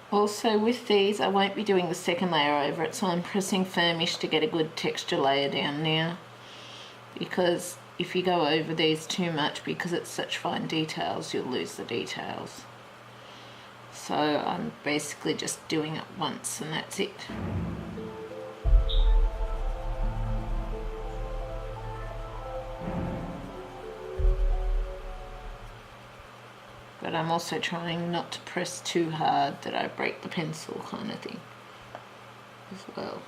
Also with these, I won't be doing the second layer over it, so I'm pressing firmish to get a good texture layer down now, because if you go over these too much, because it's such fine details, you'll lose the details. So I'm basically just doing it once and that's it. But I'm also trying not to press too hard that I break the pencil, kind of thing, as well.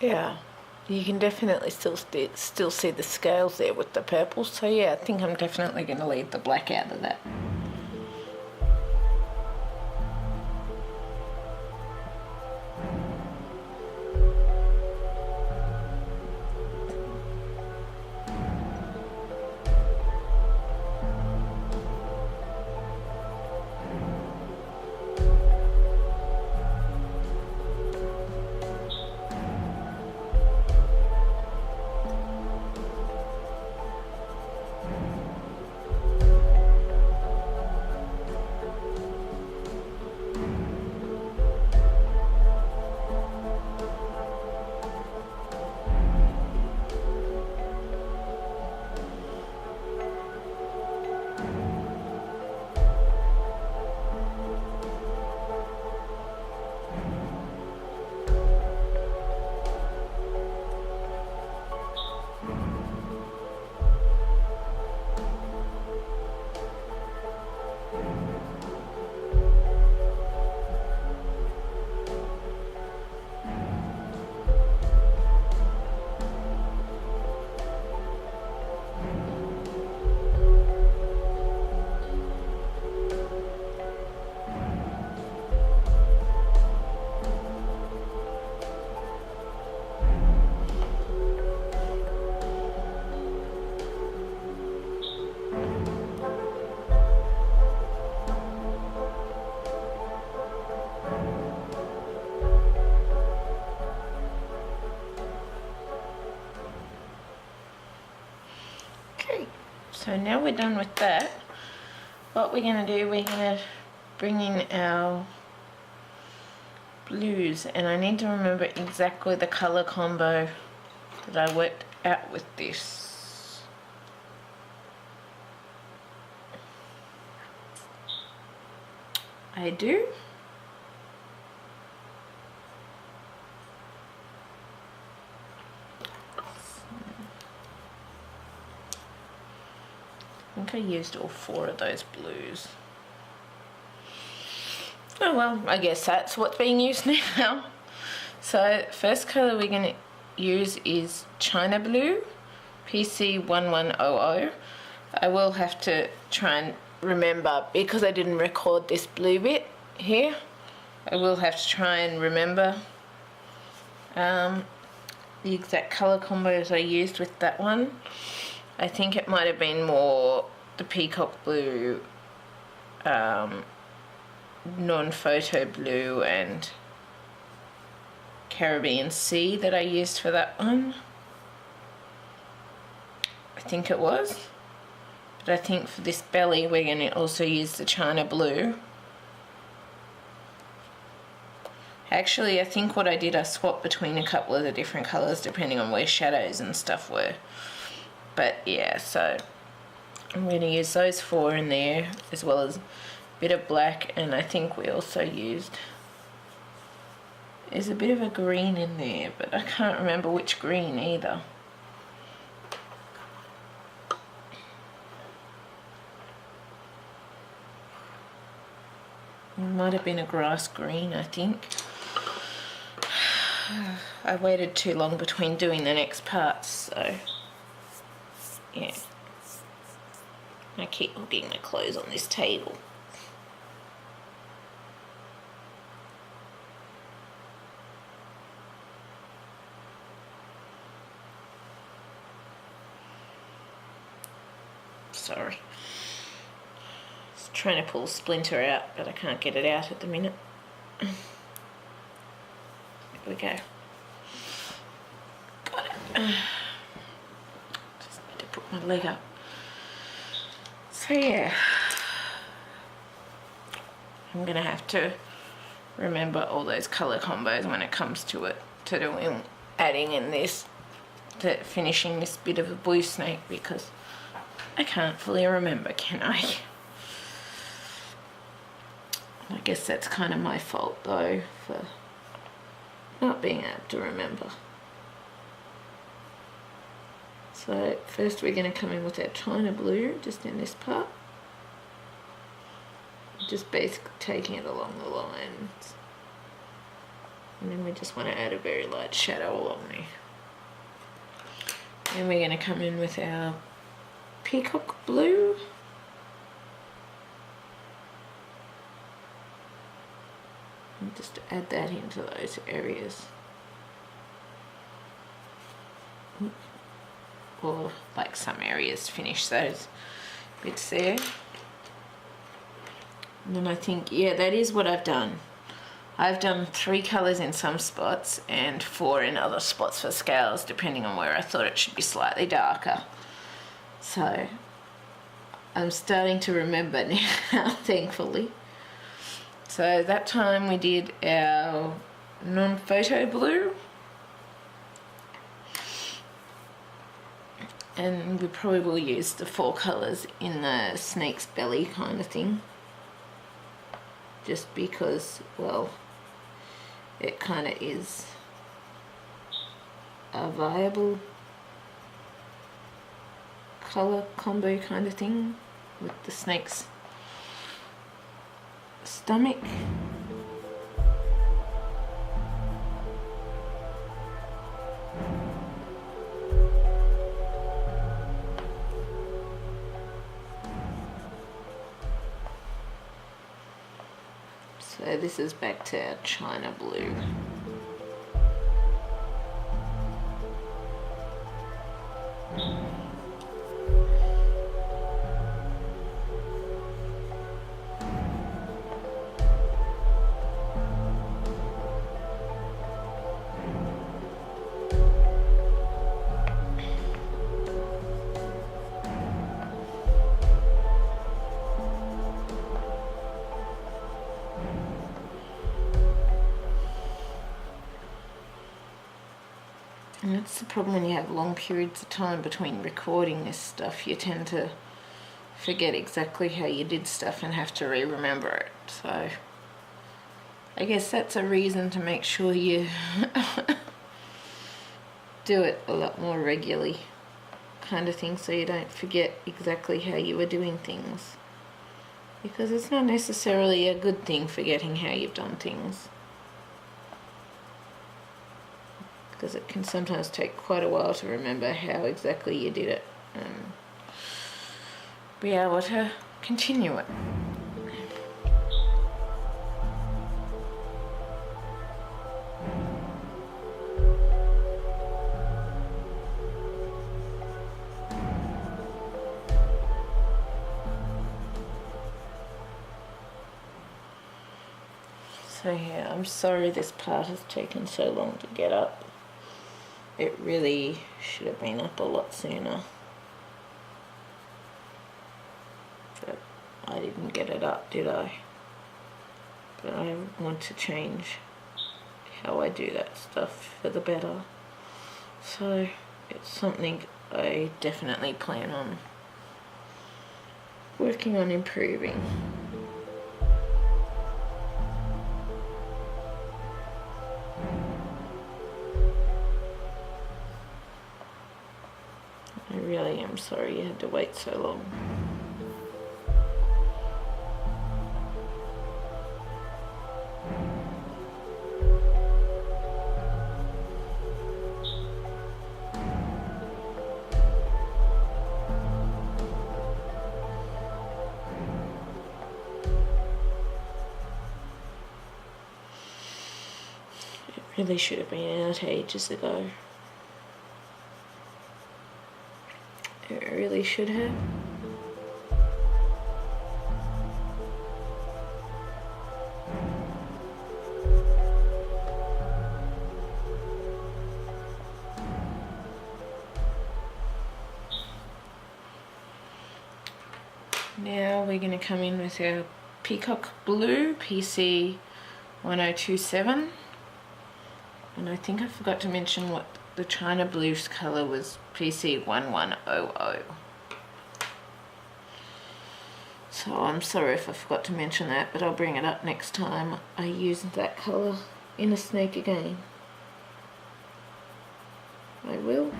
Yeah, you can definitely still see the scales there with the purple. So yeah, I think I'm definitely going to leave the black out of that. So now we're done with that, what we're going to do, we're going to bring in our blues, and I need to remember exactly the colour combo that I worked out with this. I do. I think I used all 4 of those blues. Oh well, I guess that's what's being used now. So first colour we're going to use is China Blue PC1100. I will have to try and remember, because I didn't record this blue bit here, I will have to try and remember the exact colour combos I used with that one. I think it might have been more the Peacock Blue, non-photo blue and Carribean Sea that I used for that one. I think it was. But I think for this belly we're going to also use the China Blue. Actually, I think what I did, I swapped between a couple of the different colours depending on where shadows and stuff were. But yeah, so I'm going to use those 4 in there, as well as a bit of black, and I think we also used, there's a bit of a green in there, but I can't remember which green either. It might have been a grass green, I think. I waited too long between doing the next parts, so yeah. I keep hooking my clothes on this table. Sorry. Just trying to pull a splinter out, but I can't get it out at the minute. There we go. Got it. Just need to put my leg up. So yeah, I'm gonna have to remember all those colour combos when it comes to it, to doing, adding in this, to finishing this bit of a blue snake, because I can't fully remember, can I? I guess that's kind of my fault though, for not being able to remember. So first we're going to come in with our China Blue, just in this part. Just basically taking it along the lines. And then we just want to add a very light shadow along there. Then we're going to come in with our Peacock Blue. And just add that into those areas. Or like some areas, finish those bits there. And then I think, yeah, that is what I've done. I've done 3 colours in some spots and 4 in other spots for scales, depending on where I thought it should be slightly darker. So I'm starting to remember now, thankfully. So that time we did our non-photo blue. And we probably will use the 4 colours in the snake's belly kind of thing. Just because, well, it kind of is a viable colour combo kind of thing with the snake's stomach. So this is back to our China blue. And that's the problem when you have long periods of time between recording this stuff. You tend to forget exactly how you did stuff and have to remember it. So I guess that's a reason to make sure you do it a lot more regularly, kind of thing, so you don't forget exactly how you were doing things. Because it's not necessarily a good thing forgetting how you've done things. Because it can sometimes take quite a while to remember how exactly you did it and be able to continue it. So yeah, I'm sorry this part has taken so long to get up. It really should have been up a lot sooner. But I didn't get it up, did I? But I want to change how I do that stuff for the better. So it's something I definitely plan on working on improving. I really am sorry you had to wait so long. It really should have been out ages ago. It really should have. Now we're going to come in with our Peacock Blue PC1027. And I think I forgot to mention what the China Blue's colour was, PC1100. So I'm sorry if I forgot to mention that, but I'll bring it up next time I use that colour in a snake again. I will.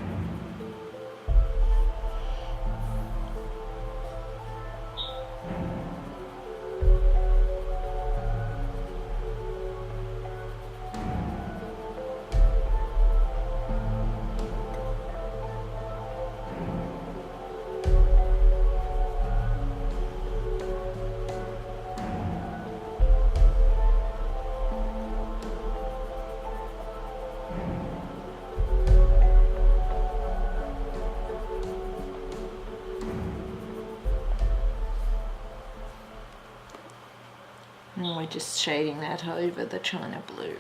And we're just shading that over the China Blue.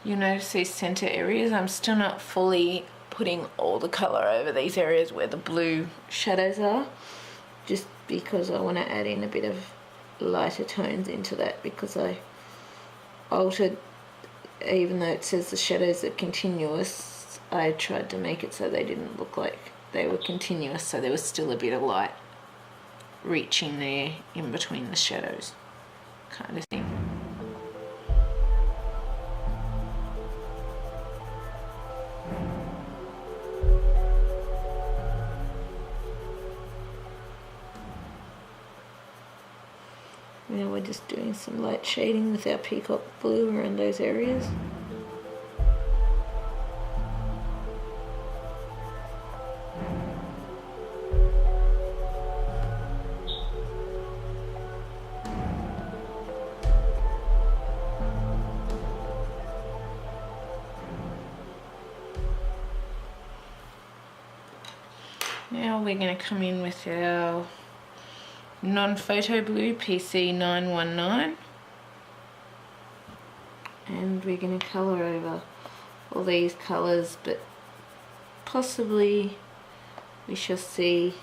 You notice these center areas, I'm still not fully putting all the color over these areas where the blue shadows are, just because I want to add in a bit of lighter tones into that, because I altered, even though it says the shadows are continuous, I tried to make it so they didn't look like they were continuous, so there was still a bit of light reaching there in between the shadows, kind of thing. Now we're just doing some light shading with our Peacock Blue around those areas. Now we're going to come in with our non-photo blue PC919, and we're going to colour over all these colours, but possibly we shall see.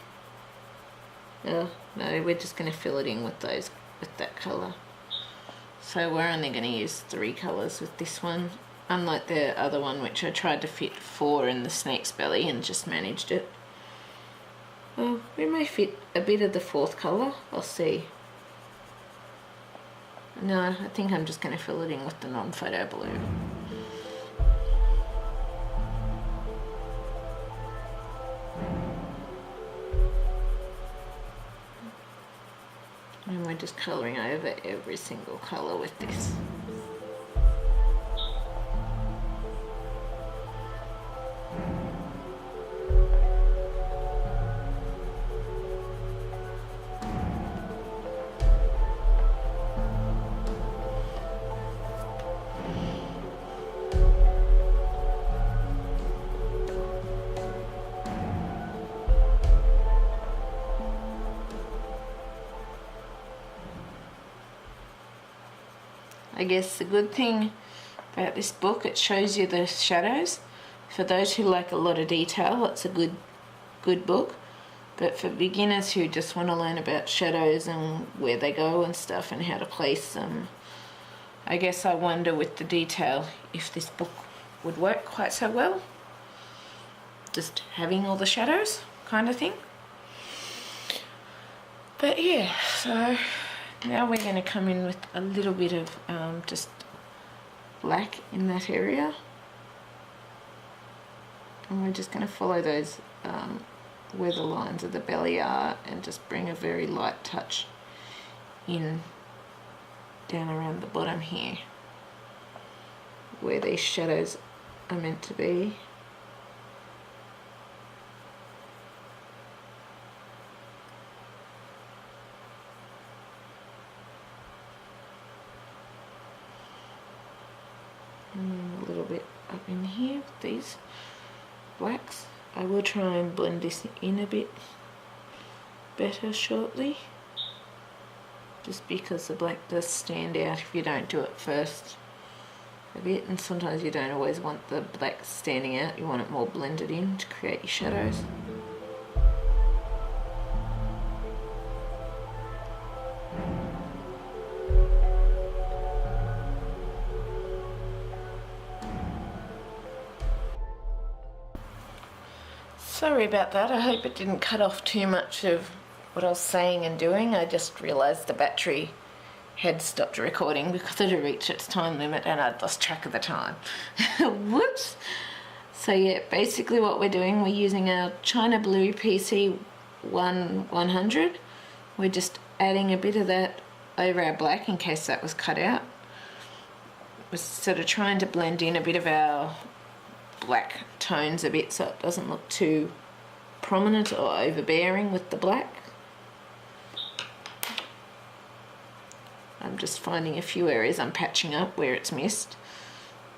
No, we're just going to fill it in with those, with that colour. So we're only going to use 3 colours with this one, unlike the other one which I tried to fit 4 in the snake's belly and just managed it. Well, we may fit a bit of the 4th colour, I'll see. No, I think I'm just going to fill it in with the non-photo blue. And we're just colouring over every single colour with this. I guess the good thing about this book, it shows you the shadows. For those who like a lot of detail, it's a good book. But for beginners who just want to learn about shadows and where they go and stuff and how to place them, I guess I wonder with the detail if this book would work quite so well. Just having all the shadows kind of thing. But yeah, so now we're going to come in with a little bit of just black in that area, and we're just going to follow those where the lines of the belly are and just bring a very light touch in down around the bottom here where these shadows are meant to be. And then a little bit up in here with these blacks. I will try and blend this in a bit better shortly, just because the black does stand out if you don't do it first a bit, and sometimes you don't always want the black standing out, you want it more blended in to create your shadows. Sorry about that, I hope it didn't cut off too much of what I was saying and doing. I just realised the battery had stopped recording because it had reached its time limit and I'd lost track of the time. Whoops! So yeah, basically what we're doing, we're using our China Blue PC100. We're just adding a bit of that over our black in case that was cut out. We're sort of trying to blend in a bit of our black tones a bit so it doesn't look too prominent or overbearing with the black. I'm just finding a few areas I'm patching up where it's missed,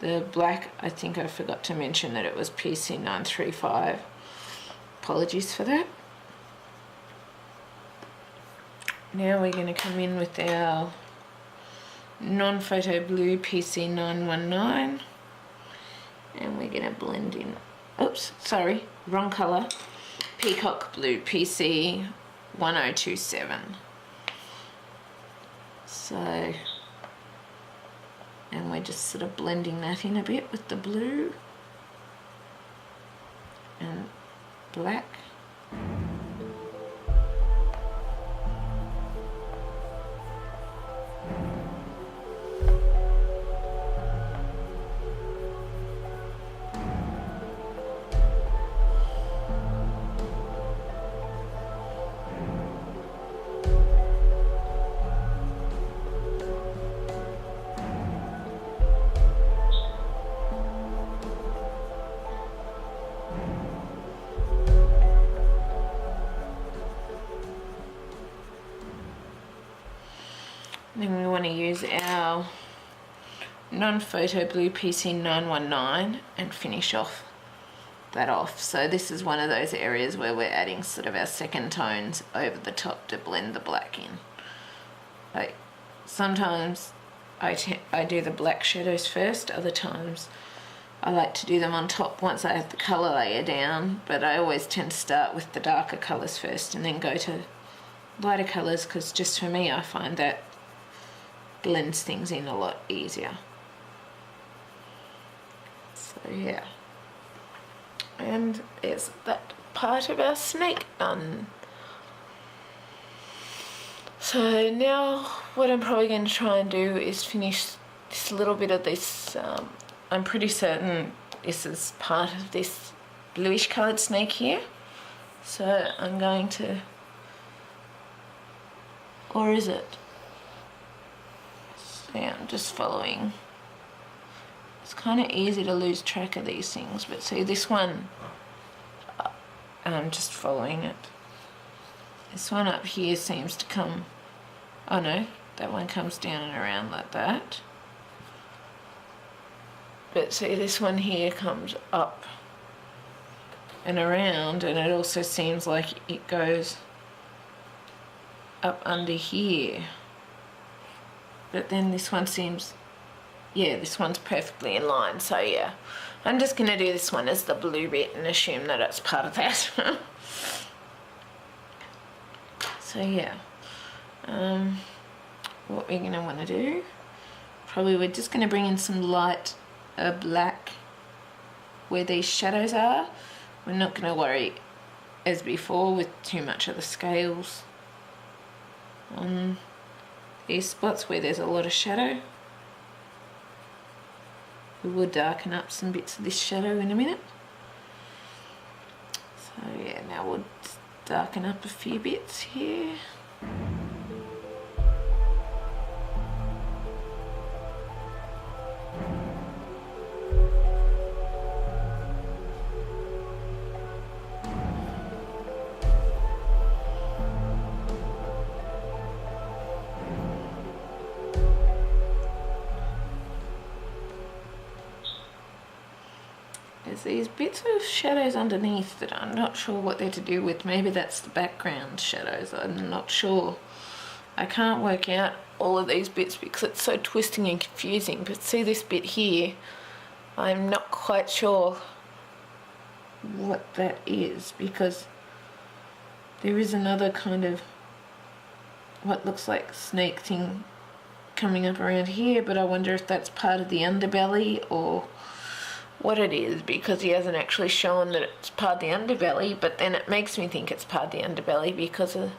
The black, I think I forgot to mention that it was PC935. Apologies for that. Now we're going to come in with our non-photo blue PC919, and we're going to blend in, oops, sorry, wrong colour, Peacock Blue PC1027. So, and we're just sort of blending that in a bit with the blue and black. Then we want to use our non-photo blue PC919 and finish off that off. So this is one of those areas where we're adding sort of our second tones over the top to blend the black in. Like sometimes I do the black shadows first, other times I like to do them on top once I have the colour layer down, but I always tend to start with the darker colours first and then go to lighter colours, because just for me I find that blends things in a lot easier. So yeah, and there's that part of our snake done. So now what I'm probably going to try and do is finish this little bit of this, I'm pretty certain this is part of this bluish coloured snake here, so I'm going to, or is it? Yeah, I'm just following. It's kind of easy to lose track of these things, but see this one, I'm just following it. This one up here seems to come, oh no, that one comes down and around like that. But see, this one here comes up and around, and it also seems like it goes up under here. But then this one seems, yeah, this one's perfectly in line, so yeah. I'm just going to do this one as the blue bit and assume that it's part of that. So yeah, what we're going to want to do, probably we're just going to bring in some light black where these shadows are. We're not going to worry, as before, with too much of the scales on these spots where there's a lot of shadow. We will darken up some bits of this shadow in a minute. So yeah, now we'll darken up a few bits here. There's these bits of shadows underneath that I'm not sure what they're to do with. Maybe that's the background shadows, I'm not sure. I can't work out all of these bits because it's so twisting and confusing, but see this bit here, I'm not quite sure what that is, because there is another kind of what looks like snake thing coming up around here, but I wonder if that's part of the underbelly or what it is, because he hasn't actually shown that it's part of the underbelly, but then it makes me think it's part of the underbelly because of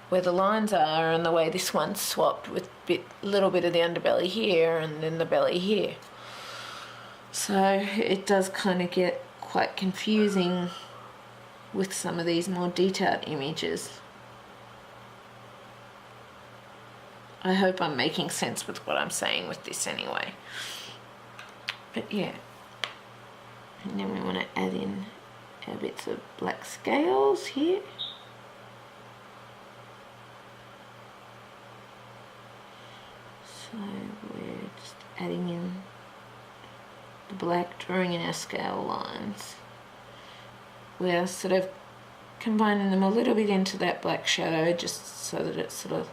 where the lines are and the way this one's swapped with little bit of the underbelly here and then the belly here. So it does kind of get quite confusing with some of these more detailed images. I hope I'm making sense with what I'm saying with this anyway. But yeah. And then we want to add in our bits of black scales here. So we're just adding in black, drawing in our scale lines. We're sort of combining them a little bit into that black shadow just so that it sort of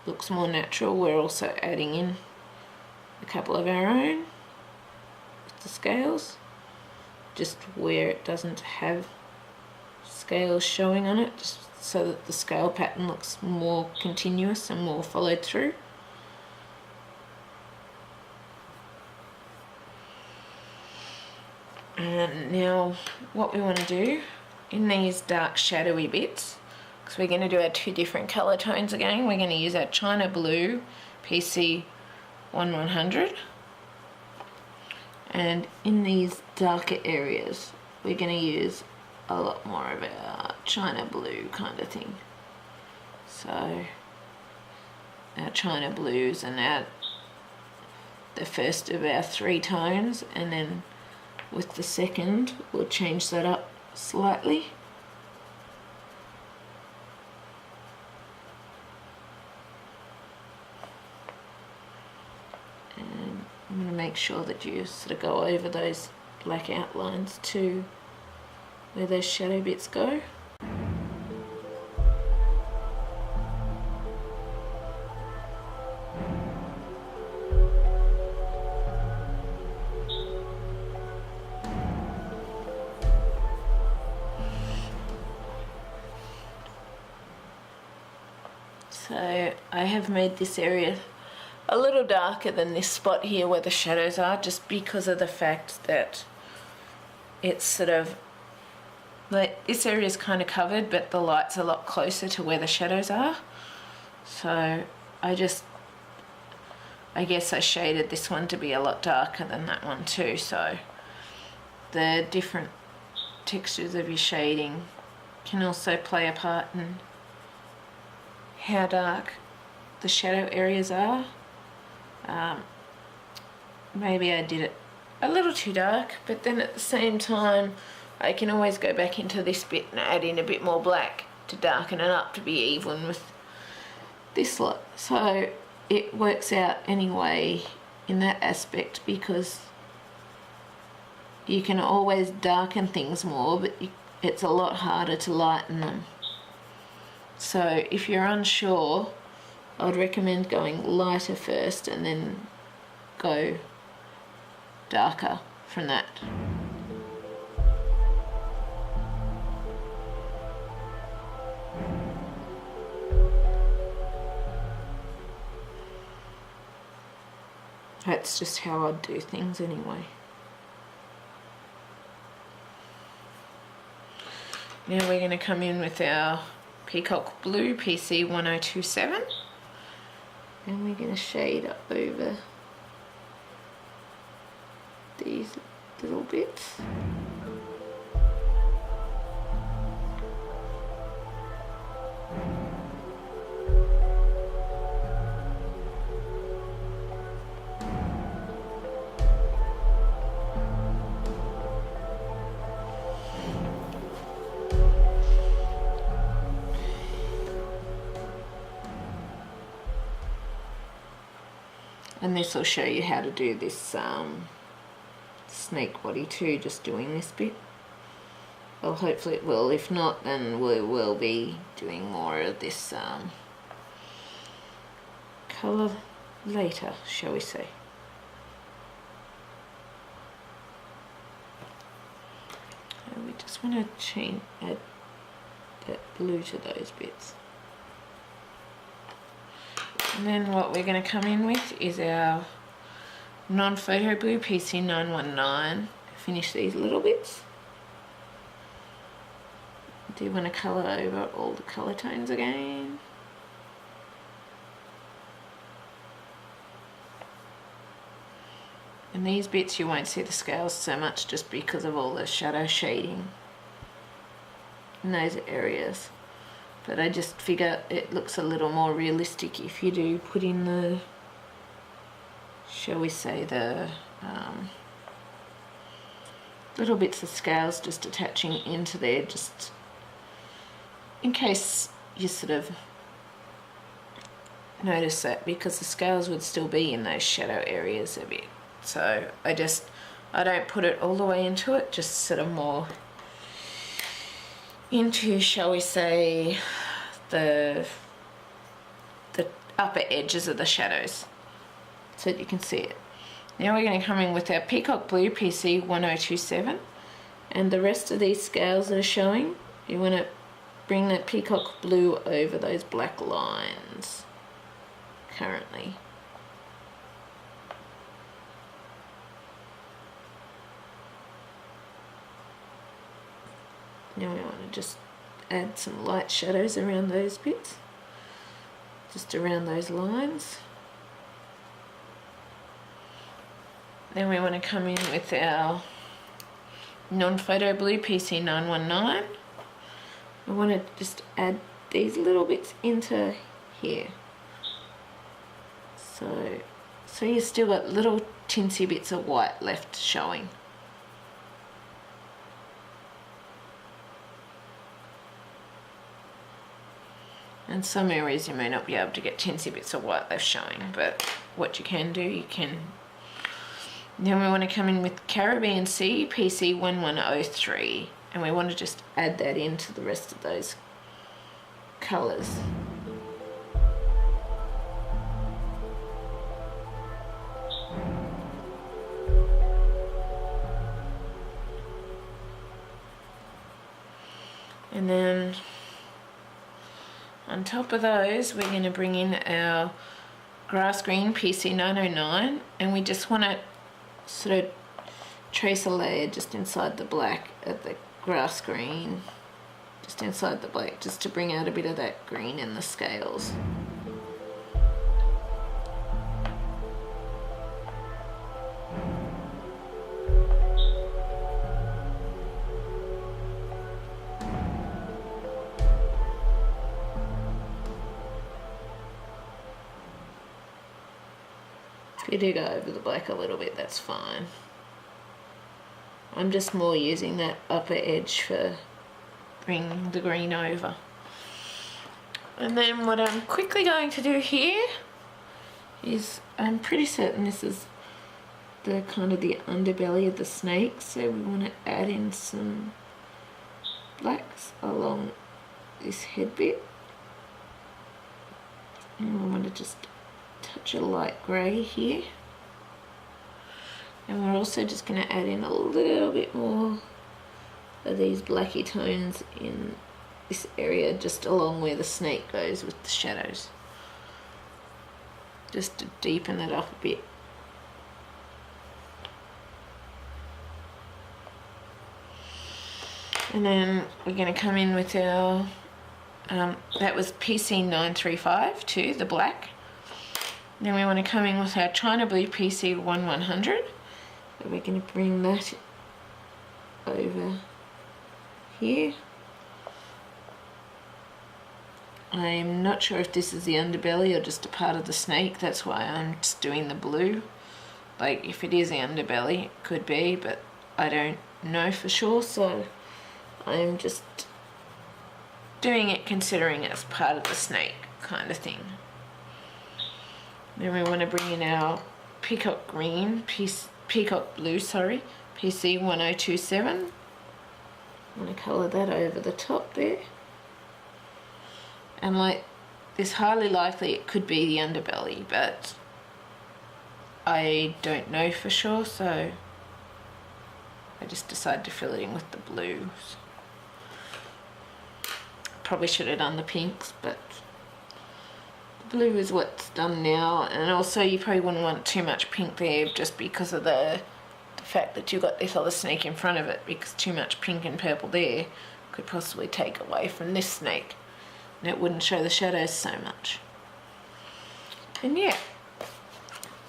looks more natural. We're also adding in a couple of our own with the scales, just where it doesn't have scales showing on it, just so that the scale pattern looks more continuous and more followed through. And now what we want to do in these dark shadowy bits, because we're going to do our two different colour tones again, we're going to use our China Blue PC1100, and in these darker areas we're going to use a lot more of our China Blue kind of thing. So our China Blues and the first of our three tones, and then with the second we'll change that up slightly. And I'm going to make sure that you sort of go over those black outlines too, where those shadow bits go. So I have made this area a little darker than this spot here where the shadows are, just because of the fact that it's sort of like this area is kind of covered, but the light's a lot closer to where the shadows are. So I guess I shaded this one to be a lot darker than that one too, so the different textures of your shading can also play a part in how dark the shadow areas are. Maybe I did it a little too dark, but then at the same time I can always go back into this bit and add in a bit more black to darken it up to be even with this lot. So it works out anyway in that aspect, because you can always darken things more, but it's a lot harder to lighten them. So if you're unsure, I would recommend going lighter first and then go darker from that. That's just how I'd do things anyway. Now we're going to come in with our Peacock Blue PC1027, and we're going to shade up over these little bits. And this will show you how to do this snake body too, just doing this bit. Well, hopefully it will. If not, then we will be doing more of this colour later, shall we say. So we just want to add that blue to those bits. And then what we're going to come in with is our non-photo blue PC919. Finish these little bits. I do want to colour over all the colour tones again. And these bits you won't see the scales so much just because of all the shadow shading in those areas. But I just figure it looks a little more realistic if you do put in the, shall we say, the little bits of scales just attaching into there, just in case you sort of notice that, because the scales would still be in those shadow areas a bit. So I just I don't put it all the way into it, just sort of more into, shall we say, the upper edges of the shadows so that you can see it. Now we're going to come in with our Peacock Blue PC1027, and the rest of these scales that are showing, you want to bring that Peacock Blue over those black lines currently. Now we want to just add some light shadows around those bits, just around those lines. Then we want to come in with our non-photo blue PC919. I want to just add these little bits into here. So you've still got little tinsy bits of white left showing. And some areas you may not be able to get tinsy bits of white left showing, but what you can do, you can. Then we want to come in with Carribean Sea PC1103, and we want to just add that into the rest of those colours. And then on top of those, we're going to bring in our Grass Green PC909, and we just want to sort of trace a layer just inside the black of the grass green, just inside the black, just to bring out a bit of that green in the scales. If you do go over the black a little bit, that's fine. I'm just more using that upper edge for bringing the green over. And then what I'm quickly going to do here is, I'm pretty certain this is the kind of the underbelly of the snake, so we want to add in some blacks along this head bit. And we want to just touch a light grey here, and we're also just going to add in a little bit more of these blacky tones in this area, just along where the snake goes with the shadows, just to deepen it up a bit. And then we're going to come in with our that was PC935 too, the black. Then we want to come in with our China Blue PC1100. So we're going to bring that over here. I'm not sure if this is the underbelly or just a part of the snake, that's why I'm just doing the blue. Like, if it is the underbelly, it could be, but I don't know for sure, so I'm just doing it considering it's part of the snake kind of thing. Then we want to bring in our Peacock Green, Peacock Blue, sorry, PC1027. I'm going to colour that over the top there. And like, it's highly likely it could be the underbelly, but I don't know for sure, so I just decided to fill it in with the blues. Probably should have done the pinks, but blue is what's done now. And also you probably wouldn't want too much pink there, just because of the fact that you've got this other snake in front of it, because too much pink and purple there could possibly take away from this snake and it wouldn't show the shadows so much. And yeah,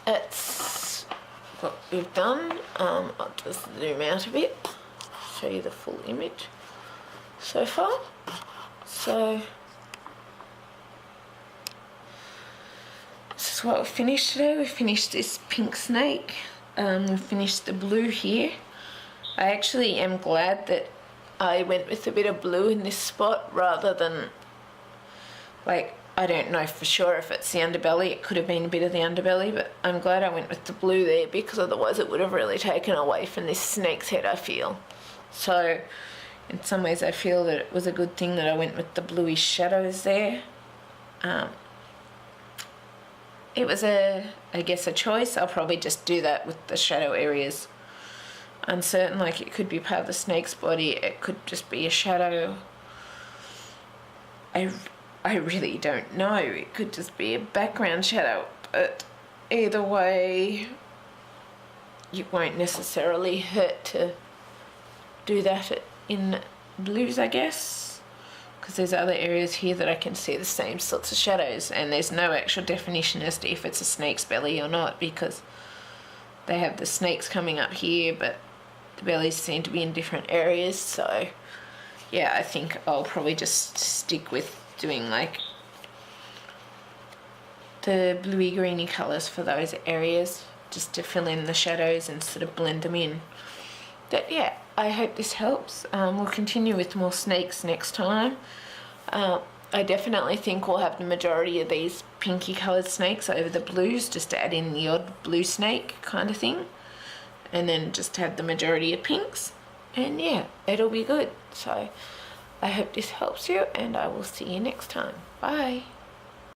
that's what we've done. I'll just zoom out a bit, show you the full image so far. So this is what we've finished today. We've finished this pink snake. We've finished the blue here. I actually am glad that I went with a bit of blue in this spot rather than, like, I don't know for sure if it's the underbelly. It could have been a bit of the underbelly, but I'm glad I went with the blue there, because otherwise it would have really taken away from this snake's head, I feel. So in some ways I feel that it was a good thing that I went with the bluish shadows there. It was I guess a choice. I'll probably just do that with the shadow areas. Uncertain, like it could be part of the snake's body, it could just be a shadow. I really don't know. It could just be a background shadow, but either way, it won't necessarily hurt to do that in blues, I guess, because there's other areas here that I can see the same sorts of shadows, and there's no actual definition as to if it's a snake's belly or not, because they have the snakes coming up here, but the bellies seem to be in different areas. So yeah, I think I'll probably just stick with doing like the bluey greeny colours for those areas, just to fill in the shadows and sort of blend them in. But yeah, I hope this helps. We'll continue with more snakes next time. I definitely think we'll have the majority of these pinky coloured snakes over the blues, just to add in the odd blue snake kind of thing, and then just have the majority of pinks, and yeah, it'll be good. So I hope this helps you, and I will see you next time. Bye.